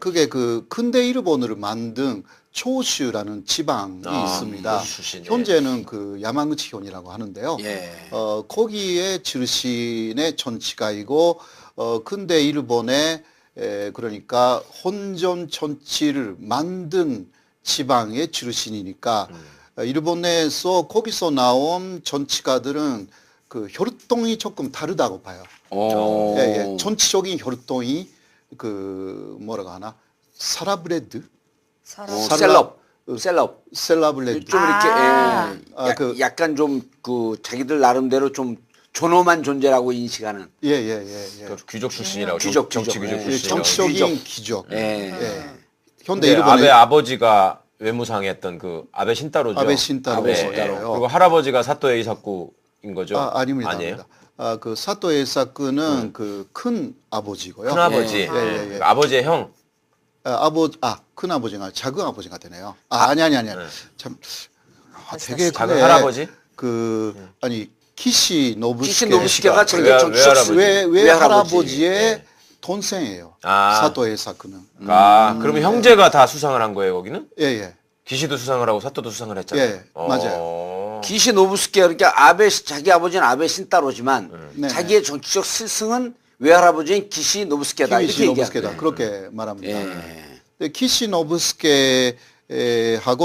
그게 그 근대 일본을 만든 초슈라는 지방이 있습니다. 초슈 출신, 예. 현재는 그 야마구치현이라고 하는데요. 예. 거기에 출신의 전치가이고 근대 일본의 그러니까 혼전 전치를 만든 지방의 출신이니까 일본 내에서 거기서 나온 전치가들은 그 혈통이 조금 다르다고 봐요. 오. 예, 예. 전치적인 혈통이 그 뭐라고 하나 사라브레드, 사람. 셀럽. 셀라브레드. 좀 이렇게 아. 약간 좀 그 자기들 나름대로 좀 존엄한 존재라고 인식하는. 예. 그러니까 귀족 출신이라고. 귀족, 정치 귀족. 귀족 예, 출신이라고. 정치적인 귀족. 예. 예. 현대 근데 일본의 아베 아버지가 외무상했던 그 아베 신타로죠. 아베 신타로. 아베 예, 신타로. 예. 그리고 할아버지가 사토 에이사쿠인 거죠. 아닙니다. 아니에요? 아닙니다. 그 사토 에이사쿠는 그 큰 아버지고요. 큰 아버지. 예, 예. 그 아버지의 형. 큰 아버지가 작은 아버지가 되네요. 아니. 참 되게 작은 근데 할아버지? 아니 키시 노부스케. 키시 노부스케가 자기 외- 정치적 외할아버지. 외할아버지의 예. 동생이에요. 아. 사토 에이사쿠는. 그러면 형제가 다 수상을 한 거예요, 거기는? 예. 기시도 수상을 하고 사토도 수상을 했잖아요. 예, 맞아요. 기시 노부스케 그러니까 자기 아버지는 아베 신타로지만 네. 자기의 정치적 스승은 외할아버지인 기시 노부스케다 이렇게 키시 노부스케다. 얘기합니다. 그렇게 말합니다. 예. 근데 키시 노부스케하고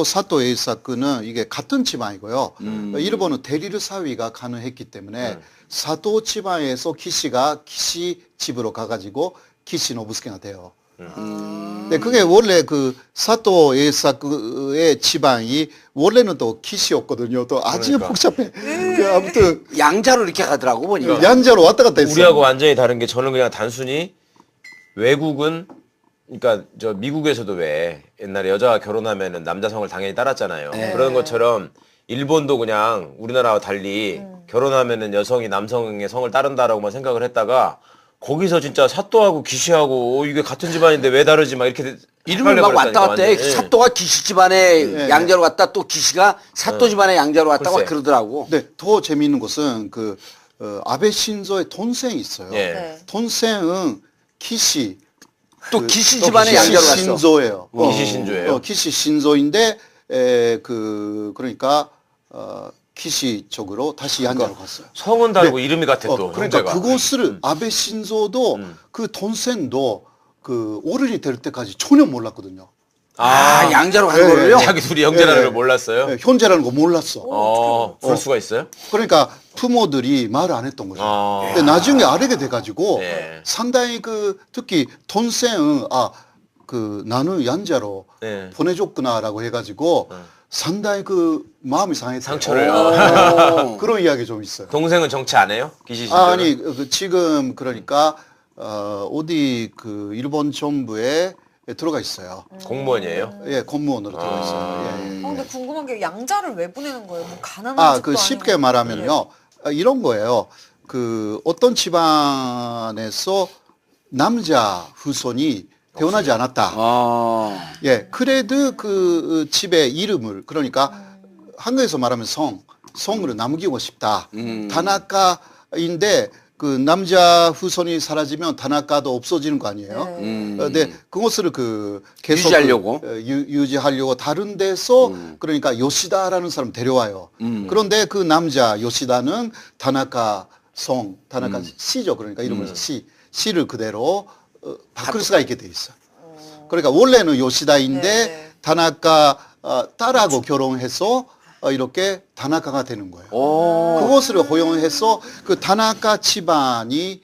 사토 에이사쿠는 이게 같은 지방이고요. 일본은 대리르 사위가 가능했기 때문에 사토 지방에서 키시가 키시 집으로 가가지고 키시 노부스케가 돼요. 근데 그게 원래 그 사토 에이사쿠의 지방이 원래는 또 키시였거든요. 또 아주 그러니까. 복잡해. 아무튼 양자로 이렇게 가더라고 보니까. 양자로 왔다 갔다 했어요. 우리하고 완전히 다른 게 저는 그냥 단순히 외국은 그러니까 저 미국에서도 왜 옛날에 여자가 결혼하면은 남자 성을 당연히 따랐잖아요. 그런 것처럼 일본도 그냥 우리나라와 달리 결혼하면은 여성이 남성의 성을 따른다라고만 생각을 했다가 거기서 진짜 사또하고 기시하고 이게 같은 집안인데 왜 다르지 막 이렇게 이름을 막 왔다 갔다 해. 완전히. 사또가 기시 집안의 양자로 갔다 또 기시가 사또 집안의 양자로 갔다고 글쎄. 그러더라고. 근데 더 재미있는 것은 그 아베 신조의 동생이 있어요. 예. 네. 동생은 키시 또 기시 집안의 기시 양자로 갔어. 신조예요. 기시 신조예요. 키시 신조인데 그러니까 키시 쪽으로 다시 양자로 갔어요. 성은 다르고 이름이 같아 또 그러니까 형제가. 그것을 아베 신조도 그 동생도 그 어른이 될 때까지 전혀 몰랐거든요. 양자로 간 예, 거를요? 예. 자기 둘이 형제라는 예, 걸 몰랐어요. 네, 현재라는 거 몰랐어. 그럴 수가 있어요? 그러니까 부모들이 말을 안 했던 거죠. 아. 근데 나중에 알게 돼가지고 네. 상당히 그 특히 동생은 그 나는 양자로 네. 보내줬구나라고 해가지고 상당히 그 마음이 상했대요. 상처를. 그런 이야기 좀 있어요. 동생은 정치 안 해요? 기시 신조. 아니 지금 그러니까 어디 그 일본 정부에 들어가 있어요. 공무원이에요? 예, 공무원으로 들어가 있어요. 예, 예. 근데 궁금한 게 양자를 왜 보내는 거예요? 뭐 가난한 집도 그 쉽게 아니고. 말하면요. 이런 거예요. 그 어떤 집안에서 남자 후손이 태어나지 않았다. 예, 그래도 그 집의 이름을 그러니까 한국에서 말하면 성으로 남기고 싶다. 다나카인데 그 남자 후손이 사라지면 다나카도 없어지는 거 아니에요. 근데 그것을 그 계속 유지하려고? 유지하려고 다른 데서 그러니까 요시다라는 사람 데려와요. 그런데 그 남자 요시다는 다나카 다나카 시죠. 그러니까 이름을 시를 그대로 바꿀 수가 있게 돼 있어요. 그러니까 원래는 요시다인데 네. 다나카 딸하고 결혼해서 이렇게 다나카가 되는 거예요. 그것을 허용해서 그 다나카 집안이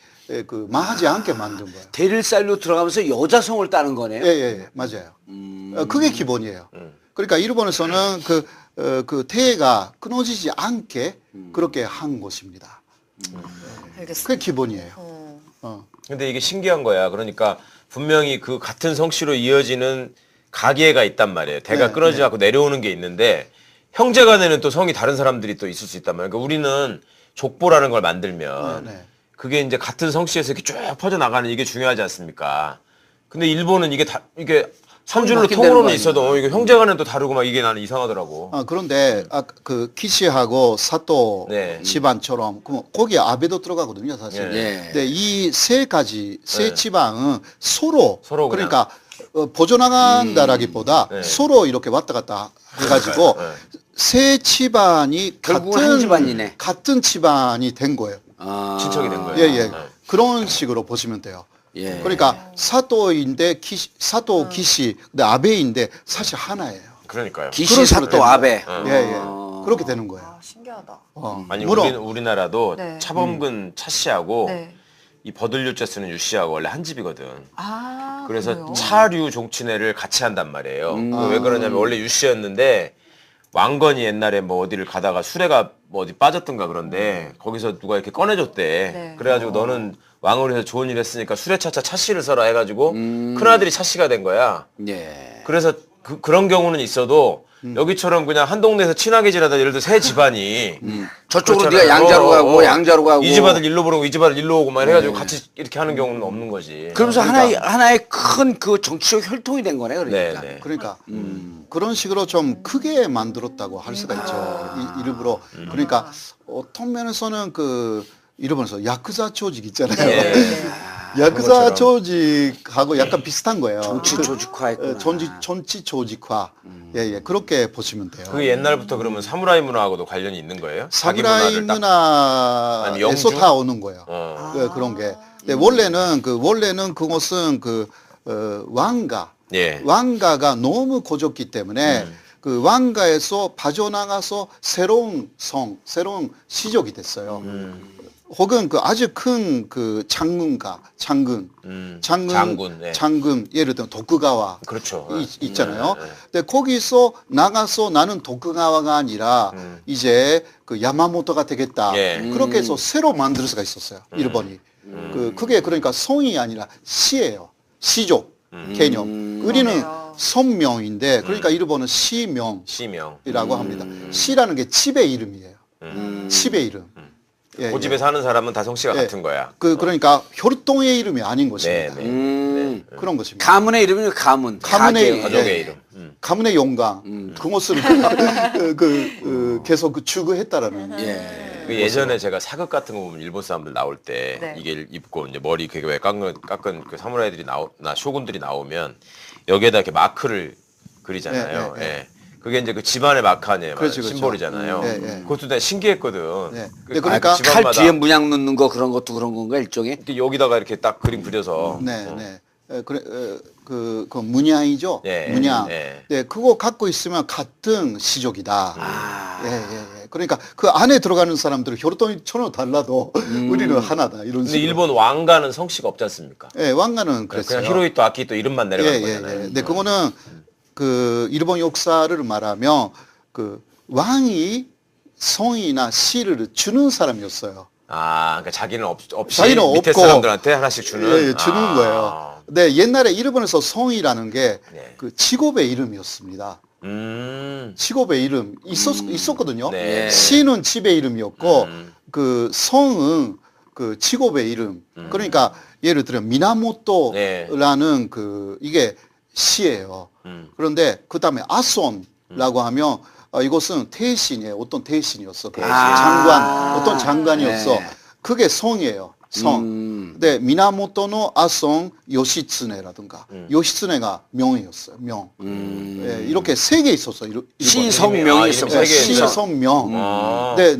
그 망하지 않게 만든 거예요. 대릴살로 들어가면서 여자성을 따는 거네요. 예, 맞아요. 그게 기본이에요. 그러니까 일본에서는 그 그 태가 끊어지지 않게 그렇게 한 것입니다. 알겠습니다. 그게 기본이에요. 근데 이게 신기한 거야. 그러니까 분명히 그 같은 성씨로 이어지는 가계가 있단 말이에요. 대가 네, 끊어지지 않고 내려오는 게 있는데 형제간에는 또 성이 다른 사람들이 또 있을 수 있단 말이에요. 그러니까 우리는 족보라는 걸 만들면 네. 그게 이제 같은 성씨에서 이렇게 쭉 퍼져 나가는 이게 중요하지 않습니까? 근데 일본은 이게 산줄로 바뀐다는 통으로는 거 아니에요? 있어도 이게 형제간은 또 다르고 막 이게 나는 이상하더라고. 그런데 그 키시하고 사또 네. 집안처럼 거기에 아베도 들어가거든요, 사실. 네. 근데 이 세 네. 집안은 서로 서로 그냥. 그러니까 보존나간다라기보다 네. 서로 이렇게 왔다 갔다 해가지고 네. 세 집안이 결국은 한 집안이네. 같은 집안이 된 거예요. 아. 친척이 된 거예요. 예, 예. 네. 그런 식으로 보시면 돼요. 예. 그러니까 사토인데 사토 키시, 근데 아베인데 사실 하나예요. 그러니까요. 기시 그런 식으로 사또 되는 아베. 예, 예. 그렇게 되는 거예요. 아, 신기하다. 아니 물론 우리나라도 네. 차범근 차 씨하고 네. 이 버들류자 쓰는 유 씨하고 원래 한 집이거든. 아, 그래서 그래요? 차류 종친회를 같이 한단 말이에요. 음. 왜 그러냐면 원래 유 씨였는데 왕건이 옛날에 뭐 어디를 가다가 수레가 뭐 어디 빠졌던가 그런데 거기서 누가 이렇게 꺼내줬대. 네. 그래가지고 너는 왕으로 해서 좋은 일 했으니까 수레차차 차씨를 써라 해가지고 큰아들이 차씨가 된 거야. 예. 그래서 그런 경우는 있어도 여기처럼 그냥 한 동네에서 친하게 지내다 예를 들어 세 집안이 저쪽으로 그렇잖아요. 네가 양자로 가고 양자로 가고. 이 집 아들 일로 보내고 이 집 아들 일로 오고 막 해가지고 같이 이렇게 하는 경우는 없는 거지. 그러면서 하나의 큰 그 정치적 혈통이 된 거네, 그러니까. 네, 네. 그러니까 그런 식으로 좀 크게 만들었다고 할 수가 있죠. 일부러. 그러니까 어떤 면에서는 그 일본에서 야쿠자 조직 있잖아요. 예. 야쿠자 그것처럼. 조직하고 약간 비슷한 거예요. 정치 조직화했구나. 정치 조직화. 예, 예. 그렇게 보시면 돼요. 그게 옛날부터 그러면 사무라이 문화하고도 관련이 있는 거예요? 자기 사무라이 문화를 딱- 아니면 문화에서 영주? 다 오는 거예요. 어. 예, 그런 게. 근데 원래는 그것은 예. 왕가가 너무 고졌기 때문에 그 왕가에서 빠져나가서 새로운 새로운 시족이 됐어요. 혹은 그 아주 큰 그 장군, 네. 장군, 예를 들면 도쿠가와 그렇죠. 있잖아요. 네, 네. 근데 거기서 나가서 나는 도쿠가와가 아니라 이제 그 야마모토가 되겠다. 예. 그렇게 해서 새로 만들 수가 있었어요. 일본이. 그게 그러니까 성이 아니라 시예요. 시족 개념. 우리는 그러네요. 선명인데 그러니까 일본은 시명이라고 시명. 합니다. 시라는 게 집의 이름이에요. 집의 이름. 예, 그 예. 집에 사는 사람은 다 성씨가 예. 같은 거야. 그러니까 혈통의 이름이 아닌 네, 것입니다. 네. 그런 것입니다. 가문의 이름이 가문. 가문의 가족의 예. 이름. 가문의 영광. 그것을 계속 추구했다라는. 예. 그 예전에 제가 사극 같은 거 보면 일본 사람들 나올 때 네. 이게 입고 이제 머리 그게 왜 깎은 그 사무라이들이 나 쇼군들이 나오면 여기에다 이렇게 마크를 그리잖아요. 네, 네, 네. 예. 그게 이제 그 집안의 마크 아니에요. 그렇죠, 그렇죠. 심볼이잖아요. 네, 네. 그것도 내가 신기했거든. 네. 그 그러니까 각 칼 집안마다 뒤에 문양 넣는 거 그런 것도 그런 건가 일종의? 이렇게 여기다가 이렇게 딱 그림 그려서 네, 네. 그래, 그 문양이죠. 예, 문양. 예. 네, 그거 갖고 있으면 같은 시족이다. 아. 예, 예, 예. 그러니까 그 안에 들어가는 사람들은 혈통이 전혀 달라도 우리는 하나다. 이런 근데 식으로. 일본 왕가는 성씨가 없지 않습니까? 예, 왕가는 그랬어요. 그냥 히로히토 아키히토 이름만 내려가는 예, 예, 거잖아요. 예. 근데 그거는 그 일본 역사를 말하면 그 왕이 성이나 시를 주는 사람이었어요. 아, 그러니까 자기는 없이 자기는 밑에 없고 사람들한테 하나씩 주는. 예, 예, 주는 아. 거예요. 근데 옛날에 일본에서 성이라는 게 네. 그 직업의 이름이었습니다. 직업의 이름 있었거든요. 네. 시는 집의 이름이었고 그 성은 그 직업의 이름. 그러니까 예를 들어 미나모토라는 그 이게 시예요. 그런데 그 다음에 아손라고 하면 이것은 대신이에요. 어떤 대신이었어. 장관, 어떤 장관이었어. 네. 그게 성이에요. 성. 근데 미나모토노 아손 요시츠네라든가 요시츠네가 명이었어요. 명. 예, 이렇게 세 개 있었어. 시성명이 아, 이름 있었고 세 개. 시성명. 아. 네,